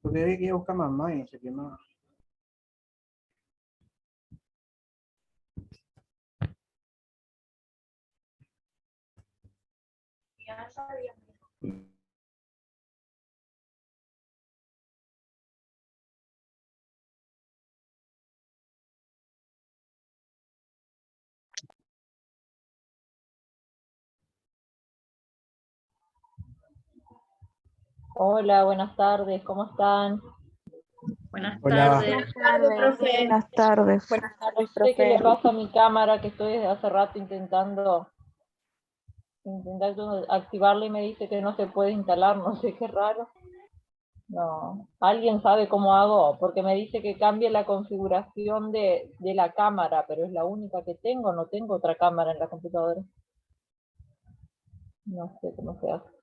Porque hay que ir a buscar mamá y se quemaba. Hola, buenas tardes, ¿cómo están? Buenas Hola. tardes. Buenas tardes. Buenas tardes, No sé qué le profe. pasa a mi cámara, que estoy desde hace rato intentando activarla y me dice que no se puede instalar, no sé qué raro. No, ¿alguien sabe cómo hago? Porque me dice que cambie la configuración de la cámara, pero es la única que tengo, no tengo otra cámara en la computadora. No sé cómo se hace.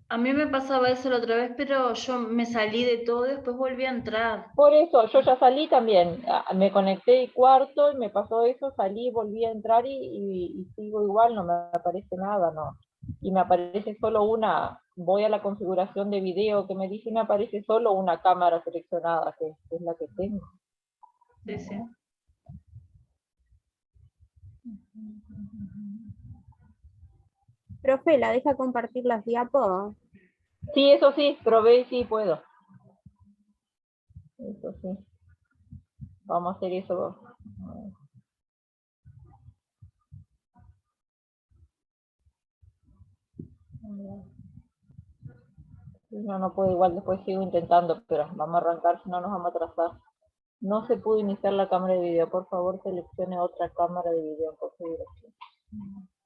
A mí me pasaba eso la otra vez, pero yo me salí de todo y después volví a entrar. Por eso, yo ya salí también, me conecté y cuarto y me pasó eso, salí, volví a entrar y sigo igual, no me aparece nada, no. Y me aparece solo una, voy a la configuración de video que me dice y me aparece solo una cámara seleccionada, que es la que tengo. Sí, sí. Profe, ¿la deja compartir las diapos? Sí, eso sí, probé y sí puedo. Eso sí. Vamos a hacer eso. No puedo, igual después sigo intentando, pero vamos a arrancar, si no nos vamos a atrasar. No se pudo iniciar la cámara de video, por favor seleccione otra cámara de video en configuración.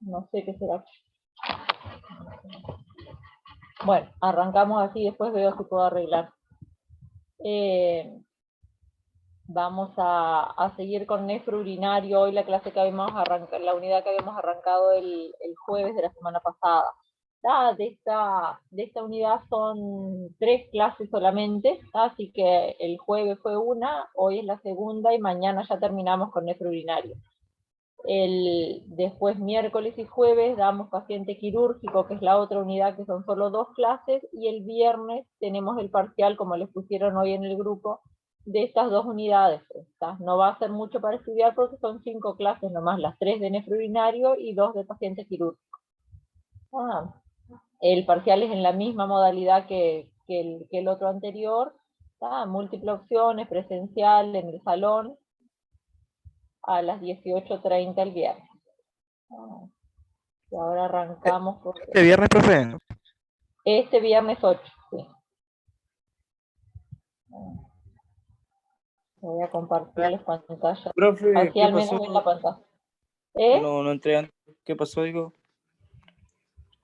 No sé qué será. Bueno, arrancamos así, después veo si puedo arreglar. Vamos a seguir con nefrourinario. Hoy la clase que habíamos arrancado, la unidad que habíamos arrancado el jueves de la semana pasada. De esta unidad son 3 clases solamente, así que el jueves fue una, hoy es la segunda y mañana ya terminamos con nefrourinario. Después miércoles y jueves damos paciente quirúrgico, que es la otra unidad, que son solo 2 clases, y el viernes tenemos el parcial, como les pusieron hoy en el grupo, de estas 2 unidades. No va a ser mucho para estudiar porque son 5 clases nomás, las 3 de nefrourinario y 2 de paciente quirúrgico. El parcial es en la misma modalidad que el otro anterior, múltiple opciones, presencial en el salón, a las 18:30 el viernes. Y ahora arrancamos. ¿Este viernes, profe? Este viernes 8, sí. Voy a compartirles pantalla. Profe, Así ¿qué al menos pasó? ven la pantalla. No entré antes. ¿Qué pasó, digo?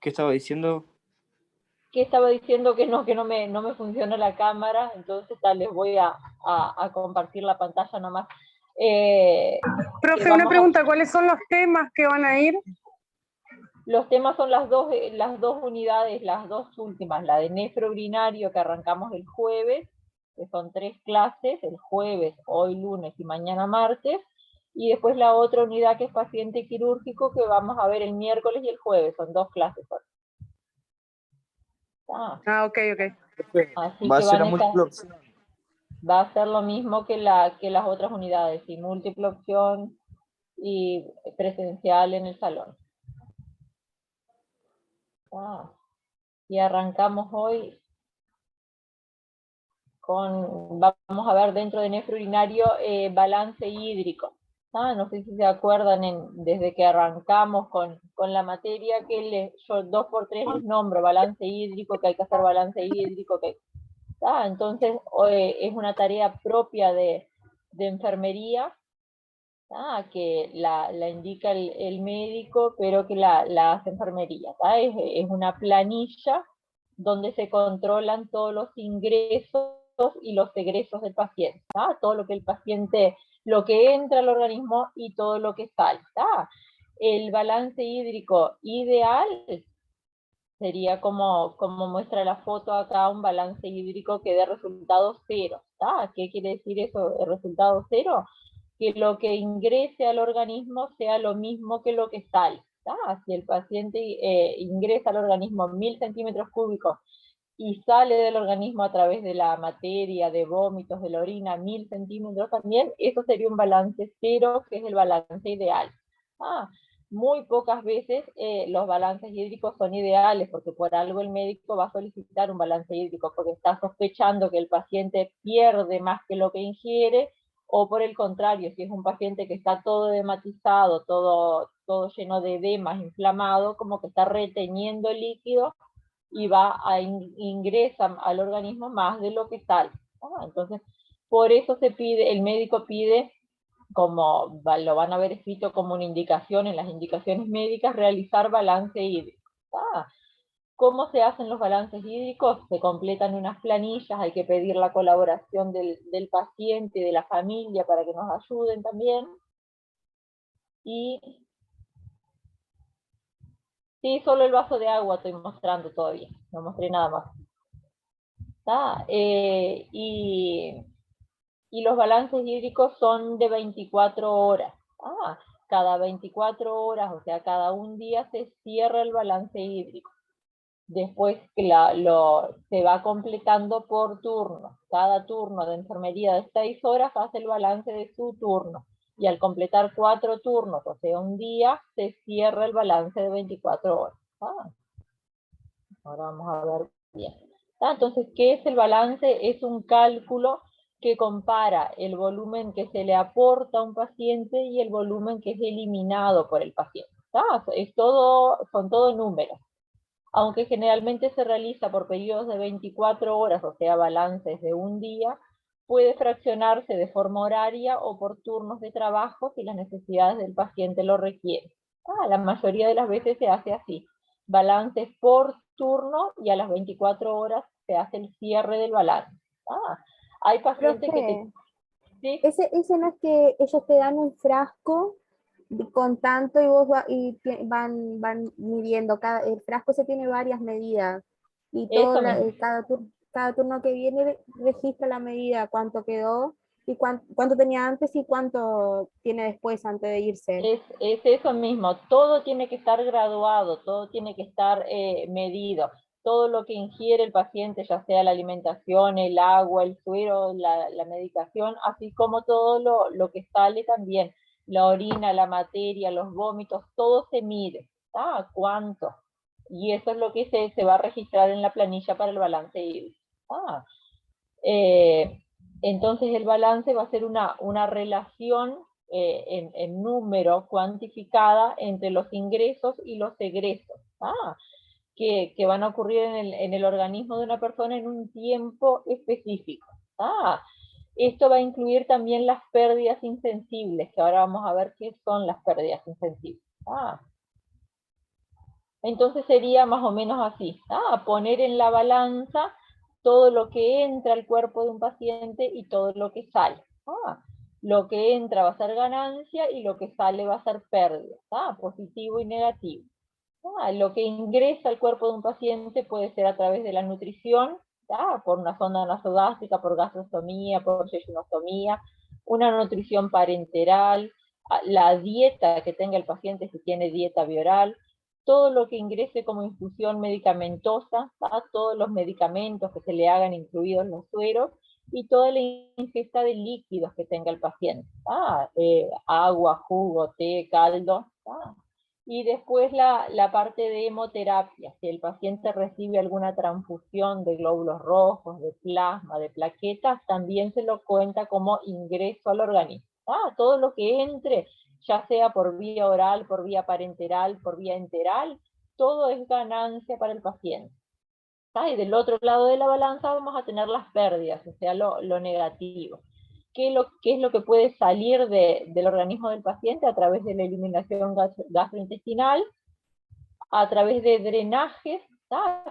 ¿Qué estaba diciendo? Que estaba diciendo que no me funciona la cámara, entonces les voy a compartir la pantalla nomás. Profe, una pregunta, ¿cuáles son los temas que van a ir? Los temas son las dos unidades, las 2 últimas, la de nefrourinario que arrancamos el jueves, que son 3 clases, el jueves, hoy lunes y mañana martes, y después la otra unidad que es paciente quirúrgico que vamos a ver el miércoles y el jueves, son 2 clases. Ok. Así Va a que ser a múltiple opción. va a ser lo mismo que las otras unidades, y múltiple opción y presencial en el salón. Y arrancamos hoy vamos a ver dentro de nefrourinario balance hídrico. No sé si se acuerdan desde que arrancamos con la materia que yo 2x3 les nombro balance hídrico, que hay que hacer balance hídrico, entonces es una tarea propia de enfermería, que la indica el médico, pero que la hace enfermería. Es una planilla donde se controlan todos los ingresos y los egresos del paciente, todo lo que el paciente, lo que entra al organismo y todo lo que sale. El balance hídrico ideal sería como muestra la foto acá, un balance hídrico que dé resultado 0. ¿Qué quiere decir eso, el resultado 0? Que lo que ingrese al organismo sea lo mismo que lo que sale. Si el paciente ingresa al organismo 1000 centímetros cúbicos y sale del organismo a través de la materia, de vómitos, de la orina, 1000 centímetros también, eso sería un balance 0, que es el balance ideal. Muy pocas veces los balances hídricos son ideales, porque por algo el médico va a solicitar un balance hídrico, porque está sospechando que el paciente pierde más que lo que ingiere, o por el contrario, si es un paciente que está todo edematizado, todo lleno de edemas, inflamado, como que está reteniendo líquido y ingresa al organismo más de lo que sale. Entonces, por eso el médico pide, como lo van a ver escrito como una indicación en las indicaciones médicas, realizar balance hídrico. ¿Cómo se hacen los balances hídricos? Se completan unas planillas, hay que pedir la colaboración del paciente, de la familia, para que nos ayuden también. Y sí, solo el vaso de agua estoy mostrando todavía, no mostré nada más. Y los balances hídricos son de 24 horas. Cada 24 horas, o sea, cada un día se cierra el balance hídrico. Después se va completando por turno. Cada turno de enfermería de 6 horas hace el balance de su turno. Y al completar 4 turnos, o sea, un día, se cierra el balance de 24 horas. Ahora vamos a ver bien. Entonces, ¿qué es el balance? Es un cálculo que compara el volumen que se le aporta a un paciente y el volumen que es eliminado por el paciente. Son todo números. Aunque generalmente se realiza por periodos de 24 horas, o sea, balances de un día, puede fraccionarse de forma horaria o por turnos de trabajo si las necesidades del paciente lo requieren. La mayoría de las veces se hace así, balances por turno y a las 24 horas se hace el cierre del balance. Hay pacientes que Profe, ¿sí? ese no es que ellos te dan un frasco con tanto y vos van midiendo, el frasco se tiene varias medidas y todo Eso mismo. cada turno que viene registra la medida, cuánto quedó y cuánto tenía antes y cuánto tiene después antes de irse. Es eso mismo, todo tiene que estar graduado, todo tiene que estar medido. Todo lo que ingiere el paciente, ya sea la alimentación, el agua, el suero, la medicación, así como todo lo que sale también, la orina, la materia, los vómitos, todo se mide. ¿Cuánto? Y eso es lo que se va a registrar en la planilla para el balance hídrico. Entonces el balance va a ser una relación en número cuantificada entre los ingresos y los egresos, que van a ocurrir en el organismo de una persona en un tiempo específico. Esto va a incluir también las pérdidas insensibles, que ahora vamos a ver qué son las pérdidas insensibles. Entonces sería más o menos así, poner en la balanza todo lo que entra al cuerpo de un paciente y todo lo que sale. Lo que entra va a ser ganancia y lo que sale va a ser pérdida, positivo y negativo. Lo que ingresa al cuerpo de un paciente puede ser a través de la nutrición, por una sonda nasogástrica, por gastrostomía, por yeyunostomía, una nutrición parenteral, la dieta que tenga el paciente si tiene dieta bioral, todo lo que ingrese como infusión medicamentosa, todos los medicamentos que se le hagan incluidos los sueros, y toda la ingesta de líquidos que tenga el paciente, agua, jugo, té, caldo, y después la parte de hemoterapia, si el paciente recibe alguna transfusión de glóbulos rojos, de plasma, de plaquetas, también se lo cuenta como ingreso al organismo. Todo lo que entre, ya sea por vía oral, por vía parenteral, por vía enteral, todo es ganancia para el paciente. Y del otro lado de la balanza vamos a tener las pérdidas, o sea, lo negativo. ¿Qué es lo que puede salir del organismo del paciente a través de la eliminación gastrointestinal, a través de drenajes?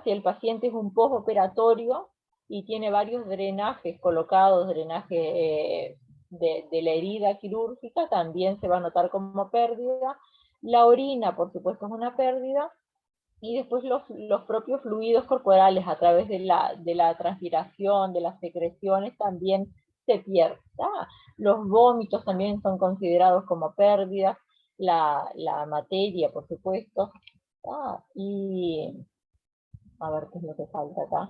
Si el paciente es un postoperatorio y tiene varios drenajes colocados, drenaje de la herida quirúrgica, también se va a notar como pérdida. La orina, por supuesto, es una pérdida. Y después los propios fluidos corporales a través de la transpiración, de las secreciones, también se pierden. Los vómitos también son considerados como pérdidas, la materia, por supuesto. Y a ver qué es lo que falta acá.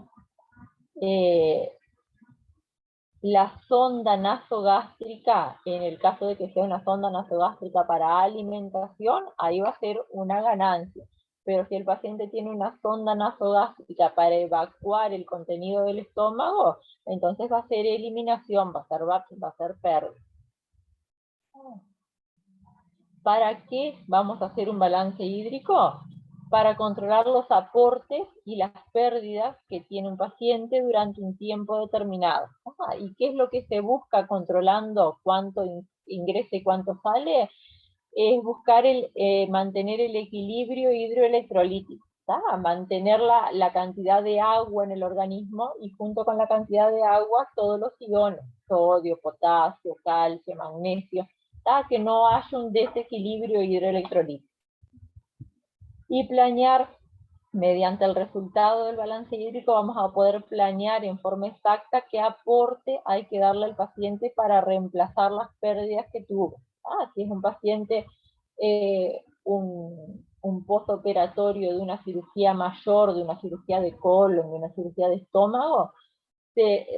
La sonda nasogástrica, en el caso de que sea una sonda nasogástrica para alimentación, ahí va a ser una ganancia. Pero si el paciente tiene una sonda nasogástrica para evacuar el contenido del estómago, entonces va a ser eliminación, va a ser pérdida. ¿Para qué vamos a hacer un balance hídrico? Para controlar los aportes y las pérdidas que tiene un paciente durante un tiempo determinado. ¿Y qué es lo que se busca controlando cuánto ingresa y cuánto sale? Es buscar mantener el equilibrio hidroelectrolítico, mantener la cantidad de agua en el organismo y junto con la cantidad de agua todos los iones, sodio, potasio, calcio, magnesio, que no haya un desequilibrio hidroelectrolítico. Y planear, mediante el resultado del balance hídrico, vamos a poder planear en forma exacta qué aporte hay que darle al paciente para reemplazar las pérdidas que tuvo. Si es un paciente, un postoperatorio de una cirugía mayor, de una cirugía de colon, de una cirugía de estómago,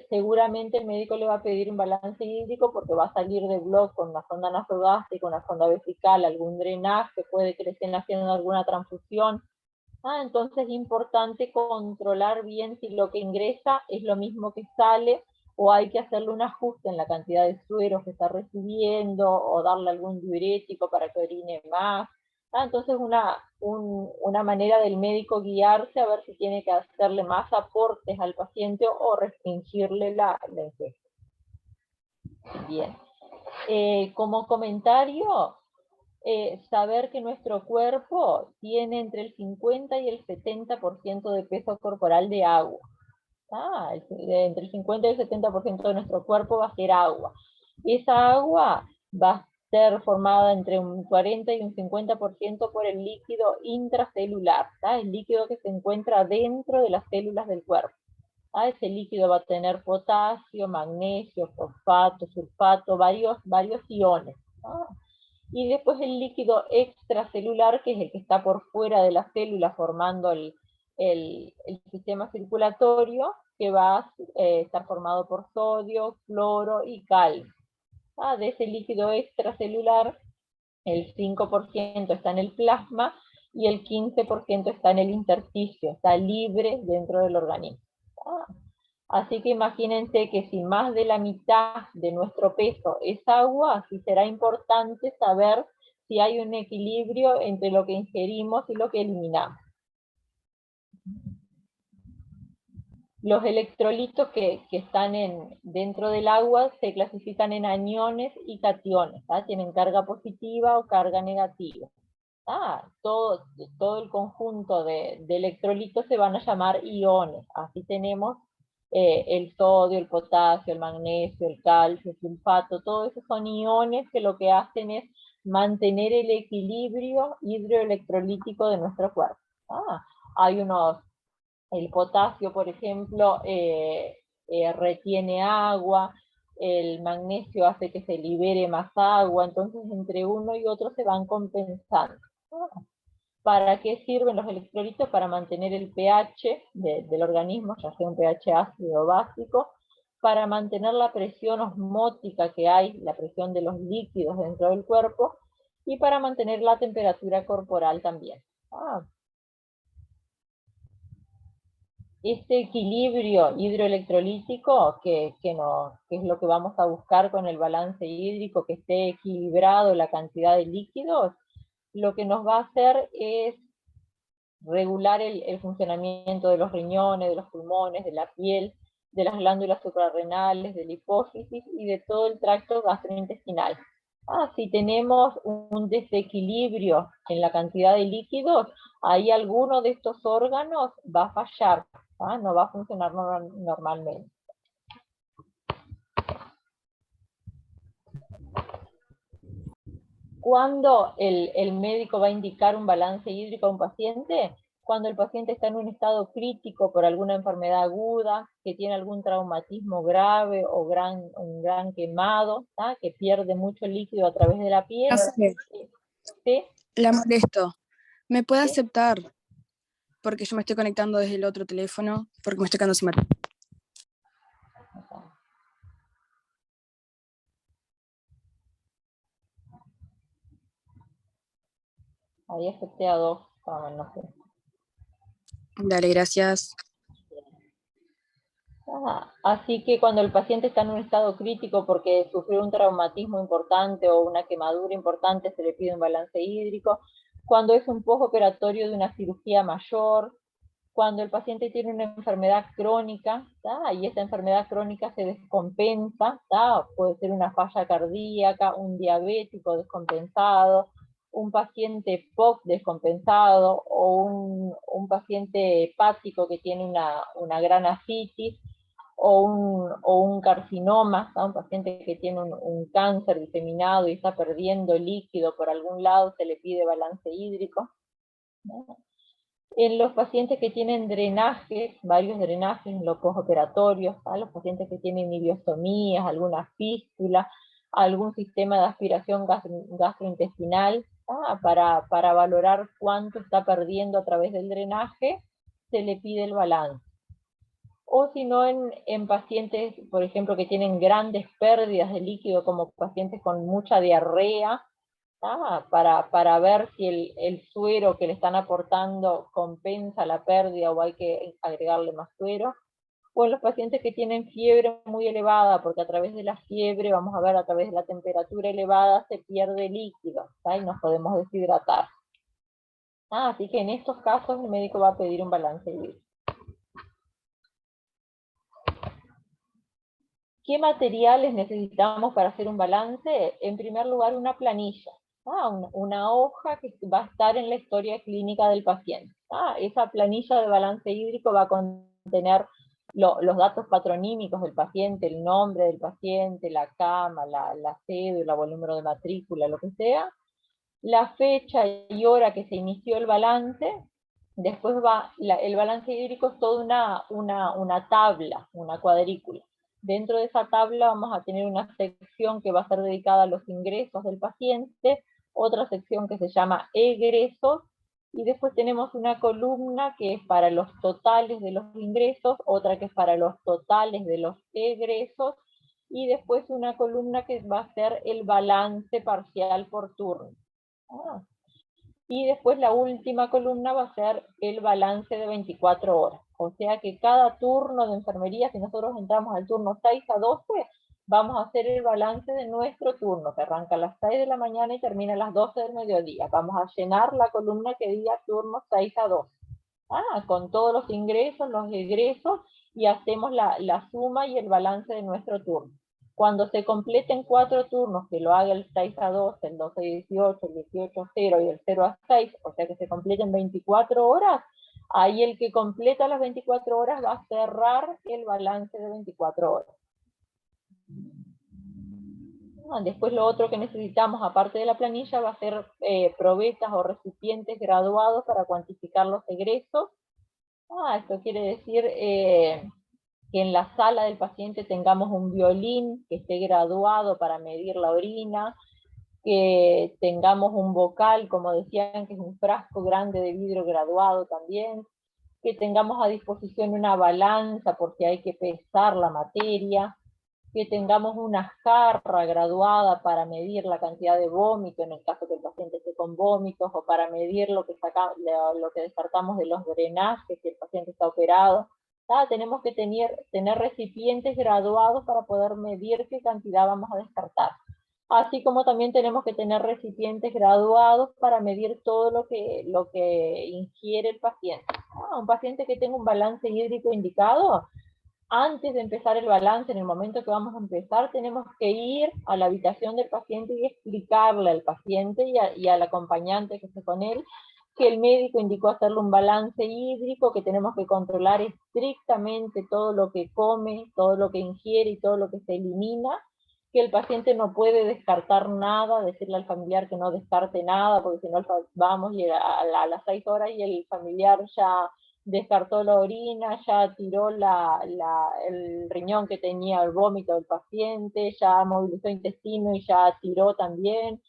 seguramente el médico le va a pedir un balance hídrico porque va a salir de bloque con una sonda nasogástrica, una sonda vesical, algún drenaje, puede que le estén haciendo alguna transfusión. Entonces es importante controlar bien si lo que ingresa es lo mismo que sale o hay que hacerle un ajuste en la cantidad de sueros que está recibiendo o darle algún diurético para que orine más. Entonces una manera del médico guiarse a ver si tiene que hacerle más aportes al paciente o restringirle la ingesta. Bien. Como comentario, saber que nuestro cuerpo tiene entre el 50 y el 70% de peso corporal de agua. Entre el 50 y el 70% de nuestro cuerpo va a ser agua. Esa agua va a ser formada entre un 40 y un 50% por el líquido intracelular, el líquido que se encuentra dentro de las células del cuerpo. Ese líquido va a tener potasio, magnesio, fosfato, sulfato, varios iones. Y después el líquido extracelular, que es el que está por fuera de la célula formando el sistema circulatorio, que va a estar formado por sodio, cloro y calcio. De ese líquido extracelular, el 5% está en el plasma y el 15% está en el intersticio, está libre dentro del organismo. Así que imagínense que si más de la mitad de nuestro peso es agua, sí será importante saber si hay un equilibrio entre lo que ingerimos y lo que eliminamos. Los electrolitos que están dentro del agua se clasifican en aniones y cationes, tienen carga positiva o carga negativa. Todo el conjunto de electrolitos se van a llamar iones. Así tenemos el sodio, el potasio, el magnesio, el calcio, el sulfato, todos esos son iones que lo que hacen es mantener el equilibrio hidroelectrolítico de nuestro cuerpo. El potasio, por ejemplo, retiene agua, el magnesio hace que se libere más agua, entonces entre uno y otro se van compensando. ¿Para qué sirven los electrolitos? Para mantener el pH del organismo, ya sea un pH ácido o básico, para mantener la presión osmótica que hay, la presión de los líquidos dentro del cuerpo, y para mantener la temperatura corporal también. Este equilibrio hidroelectrolítico, que es lo que vamos a buscar con el balance hídrico, que esté equilibrado la cantidad de líquidos, lo que nos va a hacer es regular el funcionamiento de los riñones, de los pulmones, de la piel, de las glándulas suprarrenales, de la hipófisis y de todo el tracto gastrointestinal. Si tenemos un desequilibrio en la cantidad de líquidos, ahí alguno de estos órganos va a fallar, no va a funcionar normalmente. ¿Cuándo el médico va a indicar un balance hídrico a un paciente? Cuando el paciente está en un estado crítico por alguna enfermedad aguda, que tiene algún traumatismo grave o un gran quemado, que pierde mucho líquido a través de la piel. ¿Sí? La molesto. ¿Me puede ¿Sí? aceptar? Porque yo me estoy conectando desde el otro teléfono, porque me estoy quedando sin batería. Ahí acepté a 2. No sé. Dale, gracias. Así que cuando el paciente está en un estado crítico porque sufrió un traumatismo importante o una quemadura importante, se le pide un balance hídrico. Cuando es un postoperatorio de una cirugía mayor, cuando el paciente tiene una enfermedad crónica, y esta enfermedad crónica se descompensa, puede ser una falla cardíaca, un diabético descompensado, un paciente POC descompensado, o un paciente hepático que tiene una gran ascitis, o un carcinoma, un paciente que tiene un cáncer diseminado y está perdiendo líquido por algún lado, se le pide balance hídrico. En los pacientes que tienen drenajes, varios drenajes en los postoperatorios, los pacientes que tienen ileostomías, alguna fístula, algún sistema de aspiración gastrointestinal, para valorar cuánto está perdiendo a través del drenaje, se le pide el balance. O si no, en pacientes, por ejemplo, que tienen grandes pérdidas de líquido, como pacientes con mucha diarrea, para ver si el suero que le están aportando compensa la pérdida o hay que agregarle más suero. O en los pacientes que tienen fiebre muy elevada, porque a través de la fiebre, vamos a ver, a través de la temperatura elevada se pierde líquido, y nos podemos deshidratar. Así que en estos casos el médico va a pedir un balance hídrico. ¿Qué materiales necesitamos para hacer un balance? En primer lugar, una planilla, una hoja que va a estar en la historia clínica del paciente. Esa planilla de balance hídrico va a contener los datos patronímicos del paciente, el nombre del paciente, la cama, la cédula o el número de matrícula, lo que sea, la fecha y hora que se inició el balance. Después el balance hídrico es toda una tabla, una cuadrícula. Dentro de esa tabla vamos a tener una sección que va a ser dedicada a los ingresos del paciente, otra sección que se llama egresos, y después tenemos una columna que es para los totales de los ingresos, otra que es para los totales de los egresos, y después una columna que va a ser el balance parcial por turno. Y después la última columna va a ser el balance de 24 horas. O sea que cada turno de enfermería, si nosotros entramos al turno 6 a 12, vamos a hacer el balance de nuestro turno, que arranca a las 6 de la mañana y termina a las 12 del mediodía. Vamos a llenar la columna que diga turno 6 a 12. Con todos los ingresos, los egresos, y hacemos la suma y el balance de nuestro turno. Cuando se completen 4 turnos, que lo haga el 6 a 12, el 12 a 18, el 18 a 0 y el 0 a 6, o sea que se completen 24 horas, ahí el que completa las 24 horas va a cerrar el balance de 24 horas. Después lo otro que necesitamos, aparte de la planilla, va a ser probetas o recipientes graduados para cuantificar los egresos. Esto quiere decir que en la sala del paciente tengamos un violín que esté graduado para medir la orina, que tengamos un bocal, como decían, que es un frasco grande de vidrio graduado también, que tengamos a disposición una balanza por si hay que pesar la materia, que tengamos una jarra graduada para medir la cantidad de vómito en el caso que el paciente esté con vómitos, o para medir lo que descartamos de los drenajes si el paciente está operado. Tenemos que tener recipientes graduados para poder medir qué cantidad vamos a descartar. Así como también tenemos que tener recipientes graduados para medir todo lo que ingiere el paciente. Un paciente que tenga un balance hídrico indicado, antes de empezar el balance, en el momento que vamos a empezar, tenemos que ir a la habitación del paciente y explicarle al paciente y al acompañante que esté con él que el médico indicó hacerle un balance hídrico, que tenemos que controlar estrictamente todo lo que come, todo lo que ingiere y todo lo que se elimina, que el paciente no puede descartar nada, decirle al familiar que no descarte nada, porque si no vamos a las 6 horas y el familiar ya descartó la orina, ya tiró el riñón que tenía el vómito del paciente, ya movilizó intestino y ya tiró también.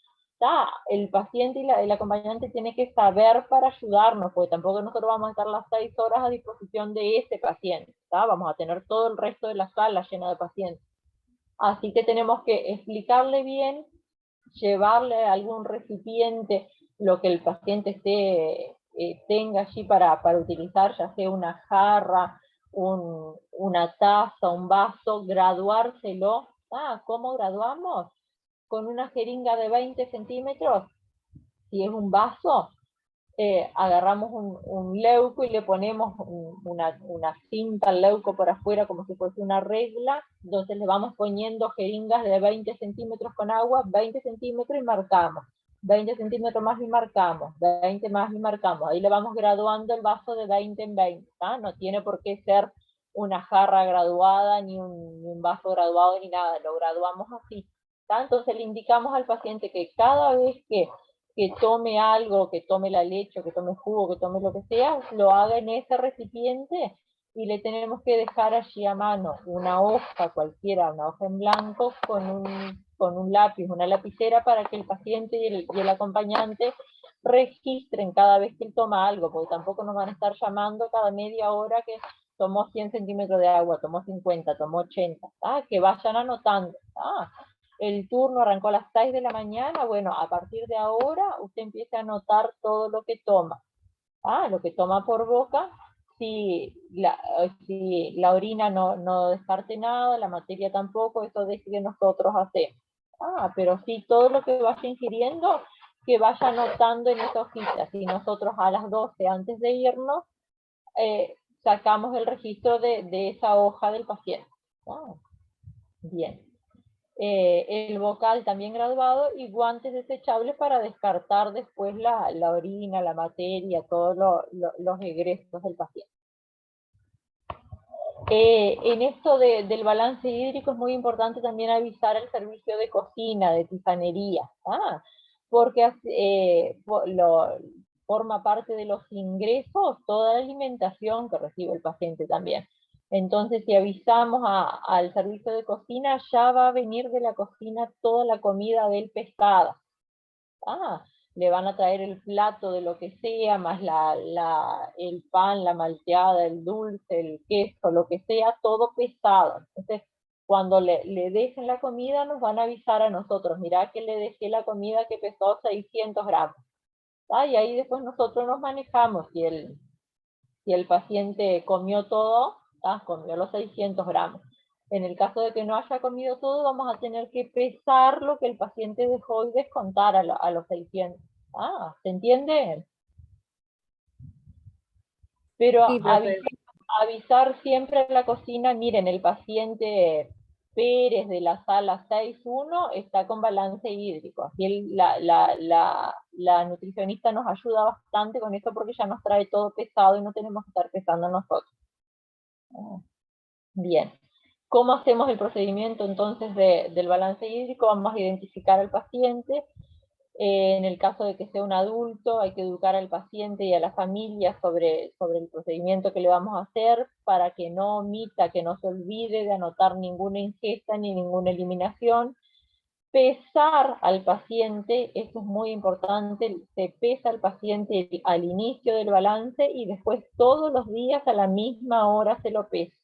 El paciente y el acompañante tiene que saber para ayudarnos, porque tampoco nosotros vamos a estar las 6 horas a disposición de ese paciente, vamos a tener todo el resto de la sala llena de pacientes. Así que tenemos que explicarle bien, llevarle algún recipiente, lo que el paciente tenga allí para utilizar, ya sea una jarra, una taza, un vaso, graduárselo. ¿Cómo graduamos? Con una jeringa de 20 centímetros, si es un vaso, agarramos un leuco y le ponemos una cinta al leuco por afuera como si fuese una regla, entonces le vamos poniendo jeringas de 20 centímetros con agua, 20 centímetros y marcamos, 20 centímetros más y marcamos, 20 más y marcamos, ahí le vamos graduando el vaso de 20 en 20, no tiene por qué ser una jarra graduada, ni un vaso graduado, ni nada, lo graduamos así. Entonces le indicamos al paciente que cada vez que tome algo, que tome la leche, que tome jugo, que tome lo que sea, lo haga en ese recipiente y le tenemos que dejar allí a mano una hoja cualquiera, una hoja en blanco con un lápiz, una lapicera, para que el paciente y el acompañante registren cada vez que él toma algo, porque tampoco nos van a estar llamando cada media hora que tomó 100 centímetros de agua, tomó 50, tomó 80, que vayan anotando. El turno arrancó a las 6 de la mañana, bueno, a partir de ahora usted empieza a anotar todo lo que toma. Lo que toma por boca, si la orina no descarte nada, la materia tampoco, eso es que nosotros hacemos. Pero sí, todo lo que vaya ingiriendo, que vaya anotando en esa hojita. Si nosotros a las 12 antes de irnos, sacamos el registro de esa hoja del paciente. Ah, bien. El bocal también graduado y guantes desechables para descartar después la orina, la materia, todos los egresos del paciente. En esto del balance hídrico es muy importante también avisar al servicio de cocina, de tifanería, porque forma parte de los ingresos toda la alimentación que recibe el paciente también. Entonces, si avisamos al servicio de cocina, ya va a venir de la cocina toda la comida del pescado. Le van a traer el plato de lo que sea, más el pan, la malteada, el dulce, el queso, lo que sea, todo pesado. Entonces, cuando le dejen la comida, nos van a avisar a nosotros, mirá que le dejé la comida que pesó 600 gramos. Y ahí después nosotros nos manejamos. Si el paciente comió todo, comió los 600 gramos. En el caso de que no haya comido todo, vamos a tener que pesar lo que el paciente dejó y descontar a los 600. ¿Se entiende? Pero Sí, profe. avisar siempre a la cocina, miren, el paciente Pérez de la sala 6.1 está con balance hídrico. Así la nutricionista nos ayuda bastante con eso porque ya nos trae todo pesado y no tenemos que estar pesando nosotros. Bien. ¿Cómo hacemos el procedimiento entonces del balance hídrico? Vamos a identificar al paciente. En el caso de que sea un adulto, hay que educar al paciente y a la familia sobre el procedimiento que le vamos a hacer para que no omita, que no se olvide de anotar ninguna ingesta ni ninguna eliminación. Pesar al paciente, esto es muy importante, se pesa al paciente al inicio del balance y después todos los días a la misma hora se lo pesa.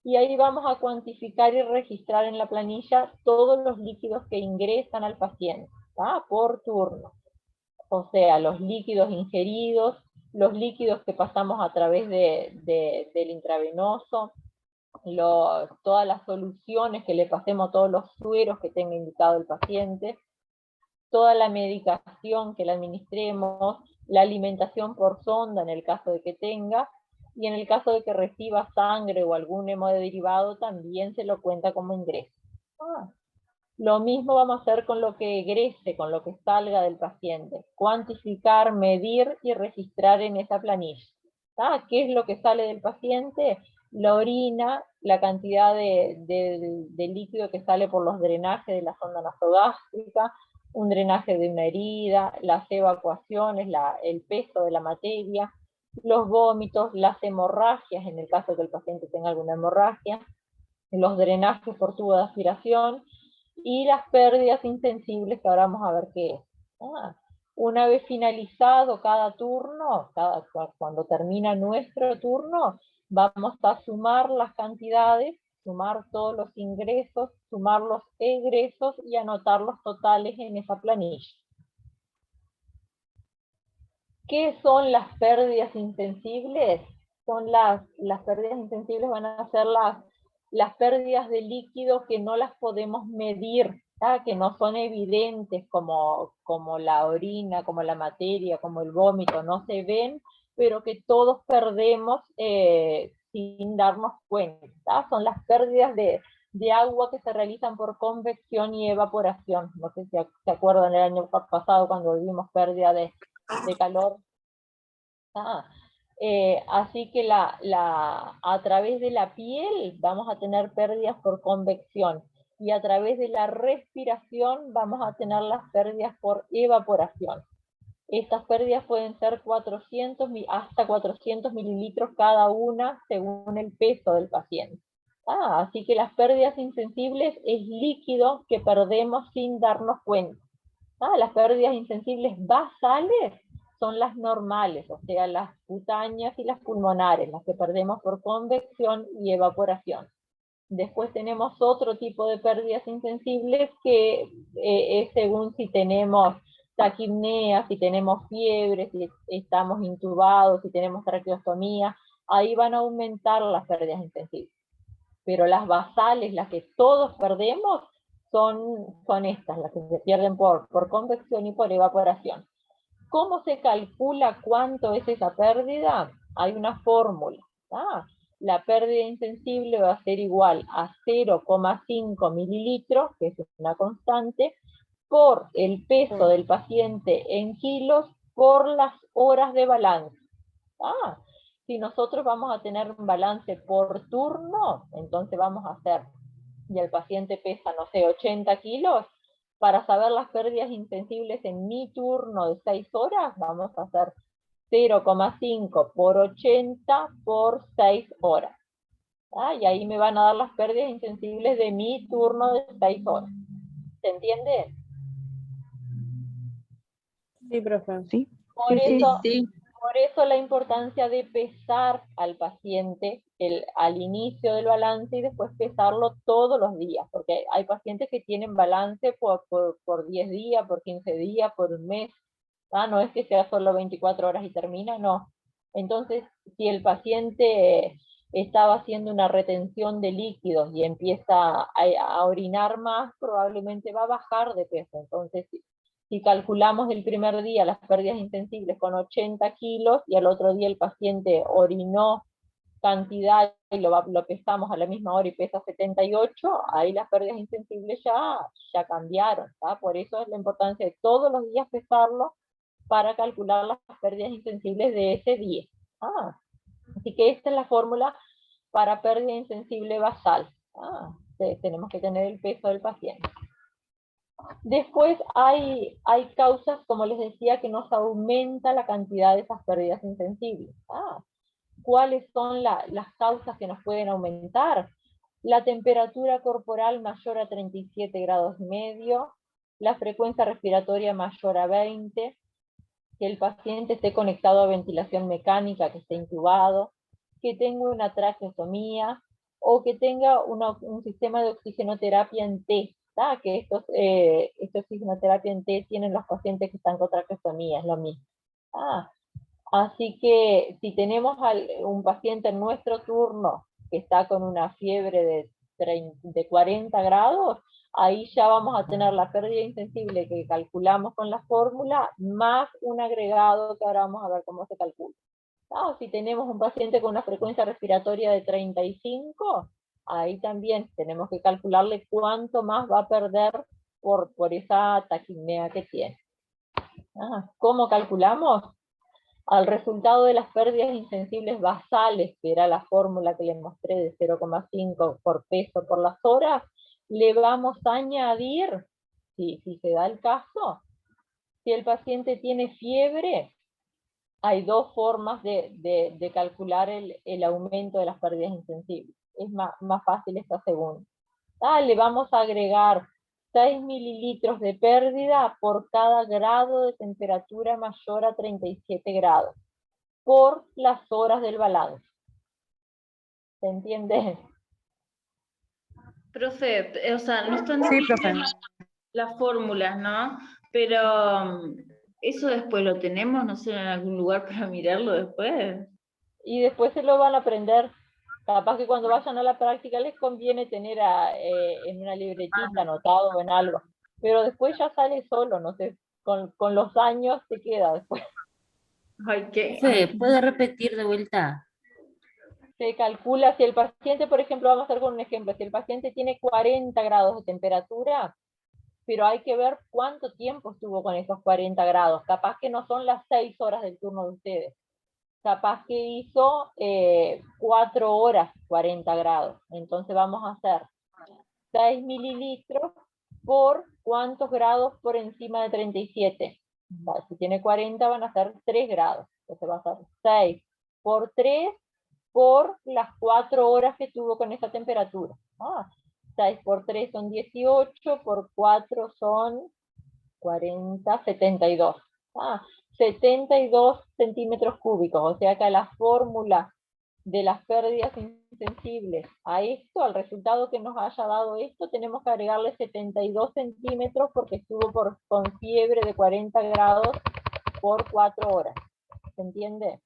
Y ahí vamos a cuantificar y registrar en la planilla todos los líquidos que ingresan al paciente, por turno. O sea, los líquidos ingeridos, los líquidos que pasamos a través del intravenoso, todas las soluciones que le pasemos, todos los sueros que tenga indicado el paciente, toda la medicación que le administremos, la alimentación por sonda en el caso de que tenga, y en el caso de que reciba sangre o algún hemodiderivado también se lo cuenta como ingreso. Lo mismo vamos a hacer con lo que egrese, con lo que salga del paciente. Cuantificar, medir y registrar en esa planilla. ¿Qué es lo que sale del paciente? La orina, la cantidad de líquido que sale por los drenajes de la sonda nasogástrica, un drenaje de una herida, las evacuaciones, el peso de la materia, los vómitos, las hemorragias, en el caso de que el paciente tenga alguna hemorragia, los drenajes por tubo de aspiración y las pérdidas insensibles, que ahora vamos a ver qué es. Una vez finalizado cada turno, cuando termina nuestro turno, vamos a sumar las cantidades, sumar todos los ingresos, sumar los egresos y anotar los totales en esa planilla. ¿Qué son las pérdidas insensibles? Las pérdidas insensibles van a ser las pérdidas de líquido que no las podemos medir, que no son evidentes como la orina, como la materia, como el vómito, no se ven, pero que todos perdemos sin darnos cuenta. Son las pérdidas de agua que se realizan por convección y evaporación. No sé si se acuerdan el año pasado cuando vimos pérdida de calor. Así que a través de la piel vamos a tener pérdidas por convección y a través de la respiración vamos a tener las pérdidas por evaporación. Estas pérdidas pueden ser hasta 400 mililitros cada una según el peso del paciente. Así que las pérdidas insensibles es líquido que perdemos sin darnos cuenta. Las pérdidas insensibles basales son las normales, o sea, las cutáneas y las pulmonares, las que perdemos por convección y evaporación. Después tenemos otro tipo de pérdidas insensibles que es según si tenemos taquipnea, si tenemos fiebre, si estamos intubados, si tenemos traqueostomía, ahí van a aumentar las pérdidas insensibles. Pero las basales, las que todos perdemos, son estas, las que se pierden por convección y por evaporación. ¿Cómo se calcula cuánto es esa pérdida? Hay una fórmula. La pérdida insensible va a ser igual a 0,5 mililitros, que es una constante, por el peso del paciente en kilos por las horas de balance. Si nosotros vamos a tener un balance por turno, entonces vamos a hacer, y el paciente pesa, no sé, 80 kilos, para saber las pérdidas insensibles en mi turno de 6 horas, vamos a hacer 0,5 por 80 por 6 horas. Y ahí me van a dar las pérdidas insensibles de mi turno de 6 horas. ¿Se entiende? Sí, profe. Sí. Por Sí, eso, Sí. por eso la importancia de pesar al paciente al inicio del balance y después pesarlo todos los días, porque hay pacientes que tienen balance por 10 días, por 15 días, por un mes. No es que sea solo 24 horas y termina, no. Entonces, si el paciente estaba haciendo una retención de líquidos y empieza a orinar más, probablemente va a bajar de peso. Entonces, si calculamos el primer día las pérdidas insensibles con 80 kilos y al otro día el paciente orinó cantidad y lo pesamos a la misma hora y pesa 78, ahí las pérdidas insensibles ya cambiaron. Por eso es la importancia de todos los días pesarlo para calcular las pérdidas insensibles de ese día. Así que esta es la fórmula para pérdida insensible basal. Tenemos que tener el peso del paciente. Después hay causas, como les decía, que nos aumenta la cantidad de esas pérdidas insensibles. ¿Cuáles son las causas que nos pueden aumentar? La temperatura corporal mayor a 37 grados y medio, la frecuencia respiratoria mayor a 20, que el paciente esté conectado a ventilación mecánica, que esté intubado, que tenga una traqueostomía o que tenga un sistema de oxigenoterapia en T, que esta oxigenoterapia en T tienen los pacientes que están con traqueostomía, es lo mismo. Así que si tenemos un paciente en nuestro turno que está con una fiebre de 40 grados, ahí ya vamos a tener la pérdida insensible que calculamos con la fórmula, más un agregado que ahora vamos a ver cómo se calcula. Si tenemos un paciente con una frecuencia respiratoria de 35, ahí también tenemos que calcularle cuánto más va a perder por esa taquipnea que tiene. ¿Cómo calculamos? Al resultado de las pérdidas insensibles basales, que era la fórmula que les mostré de 0,5 por peso por las horas, le vamos a añadir, si se da el caso, si el paciente tiene fiebre, hay dos formas de calcular el aumento de las pérdidas insensibles. Es más fácil esta segunda. Le vamos a agregar 6 mililitros de pérdida por cada grado de temperatura mayor a 37 grados, por las horas del balance. ¿Se entiende? Profe, o sea, no están Sí, profe. las fórmulas, ¿no? Pero eso después lo tenemos, no sé, en algún lugar para mirarlo después. Y después se lo van a aprender. Capaz que cuando vayan a la práctica les conviene tener en una libretita anotado o en algo. Pero después ya sale solo, no sé, con los años te queda después. Ay, qué. Profe, ¿puede repetir de vuelta? Se calcula, si el paciente, por ejemplo, vamos a hacer con un ejemplo, si el paciente tiene 40 grados de temperatura, pero hay que ver cuánto tiempo estuvo con esos 40 grados. Capaz que no son las 6 horas del turno de ustedes. Capaz que hizo 4 horas 40 grados. Entonces vamos a hacer 6 mililitros por cuántos grados por encima de 37. Si tiene 40 van a ser 3 grados. Entonces va a ser 6 por 3 por las 4 horas que tuvo con esa temperatura. 6 por 3 son 18, por 4 son 40, 72. 72 centímetros cúbicos, o sea que la fórmula de las pérdidas insensibles a esto, al resultado que nos haya dado esto, tenemos que agregarle 72 centímetros porque estuvo con fiebre de 40 grados por 4 horas. ¿Se entiende?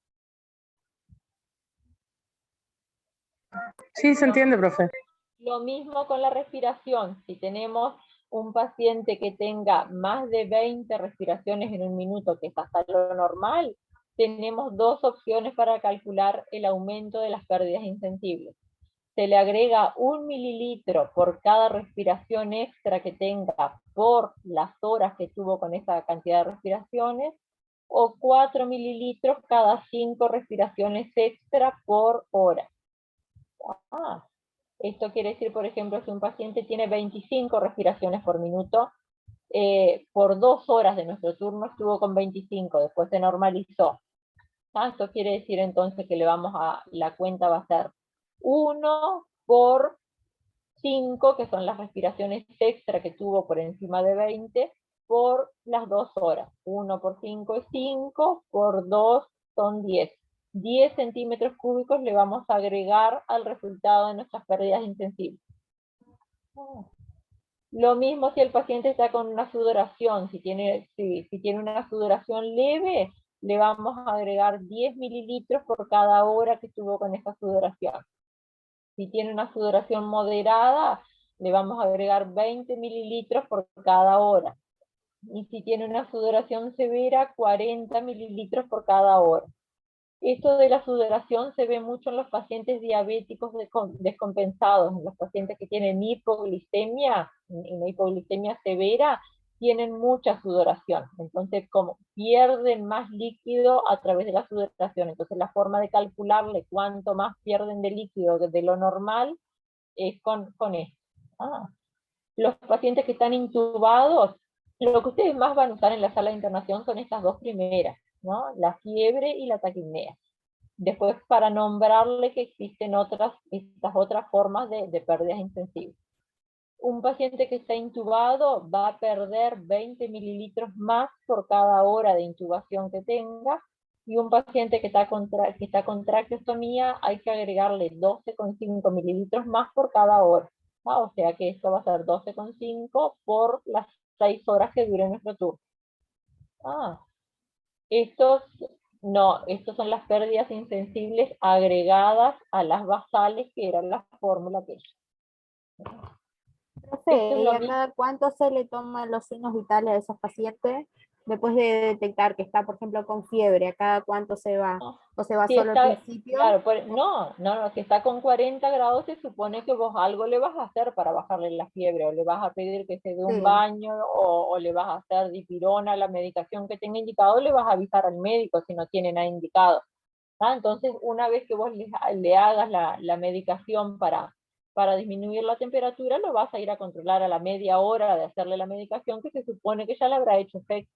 Sí, se entiende, profe. Lo mismo con la respiración. Si tenemos un paciente que tenga más de 20 respiraciones en un minuto, que es hasta lo normal, tenemos dos opciones para calcular el aumento de las pérdidas insensibles. Se le agrega 1 mililitro por cada respiración extra que tenga por las horas que tuvo con esa cantidad de respiraciones, o 4 mililitros cada 5 respiraciones extra por hora. Esto quiere decir, por ejemplo, si un paciente tiene 25 respiraciones por minuto, por 2 horas de nuestro turno estuvo con 25, después se normalizó. Esto quiere decir entonces que la cuenta va a ser 1 por 5, que son las respiraciones extra que tuvo por encima de 20, por las 2 horas. 1 por 5 es 5, por 2 son 10. 10 centímetros cúbicos le vamos a agregar al resultado de nuestras pérdidas insensibles. Lo mismo si el paciente está con una sudoración. Si tiene una sudoración leve, le vamos a agregar 10 mililitros por cada hora que estuvo con esa sudoración. Si tiene una sudoración moderada, le vamos a agregar 20 mililitros por cada hora. Y si tiene una sudoración severa, 40 mililitros por cada hora. Esto de la sudoración se ve mucho en los pacientes diabéticos descompensados, en los pacientes que tienen hipoglicemia, una hipoglicemia severa, tienen mucha sudoración. Entonces, como pierden más líquido a través de la sudoración. Entonces, la forma de calcularle cuánto más pierden de líquido de lo normal es con esto. Los pacientes que están intubados, lo que ustedes más van a usar en la sala de internación son estas dos primeras, ¿no? La fiebre y la taquipnea. Después, para nombrarle que existen estas otras formas de pérdidas insensibles. Un paciente que está intubado va a perder 20 mililitros más por cada hora de intubación que tenga, y un paciente que está con traqueostomía hay que agregarle 12,5 mililitros más por cada hora. O sea que esto va a ser 12,5 por las 6 horas que dure nuestro turno. Estos son las pérdidas insensibles agregadas a las basales, que eran la fórmula que Profe, ¿y a cada cuánto se le toman los signos vitales a esos pacientes? Después de detectar que está, por ejemplo, con fiebre, ¿a cada cuánto se va? ¿O se va si solo está, al principio? Claro, si está con 40 grados, se supone que vos algo le vas a hacer para bajarle la fiebre, o le vas a pedir que se dé un baño, o le vas a hacer dipirona, la medicación que tenga indicado, le vas a avisar al médico si no tiene nada indicado. Entonces, una vez que vos le hagas la medicación para disminuir la temperatura, lo vas a ir a controlar a la media hora de hacerle la medicación, que se supone que ya le habrá hecho efecto.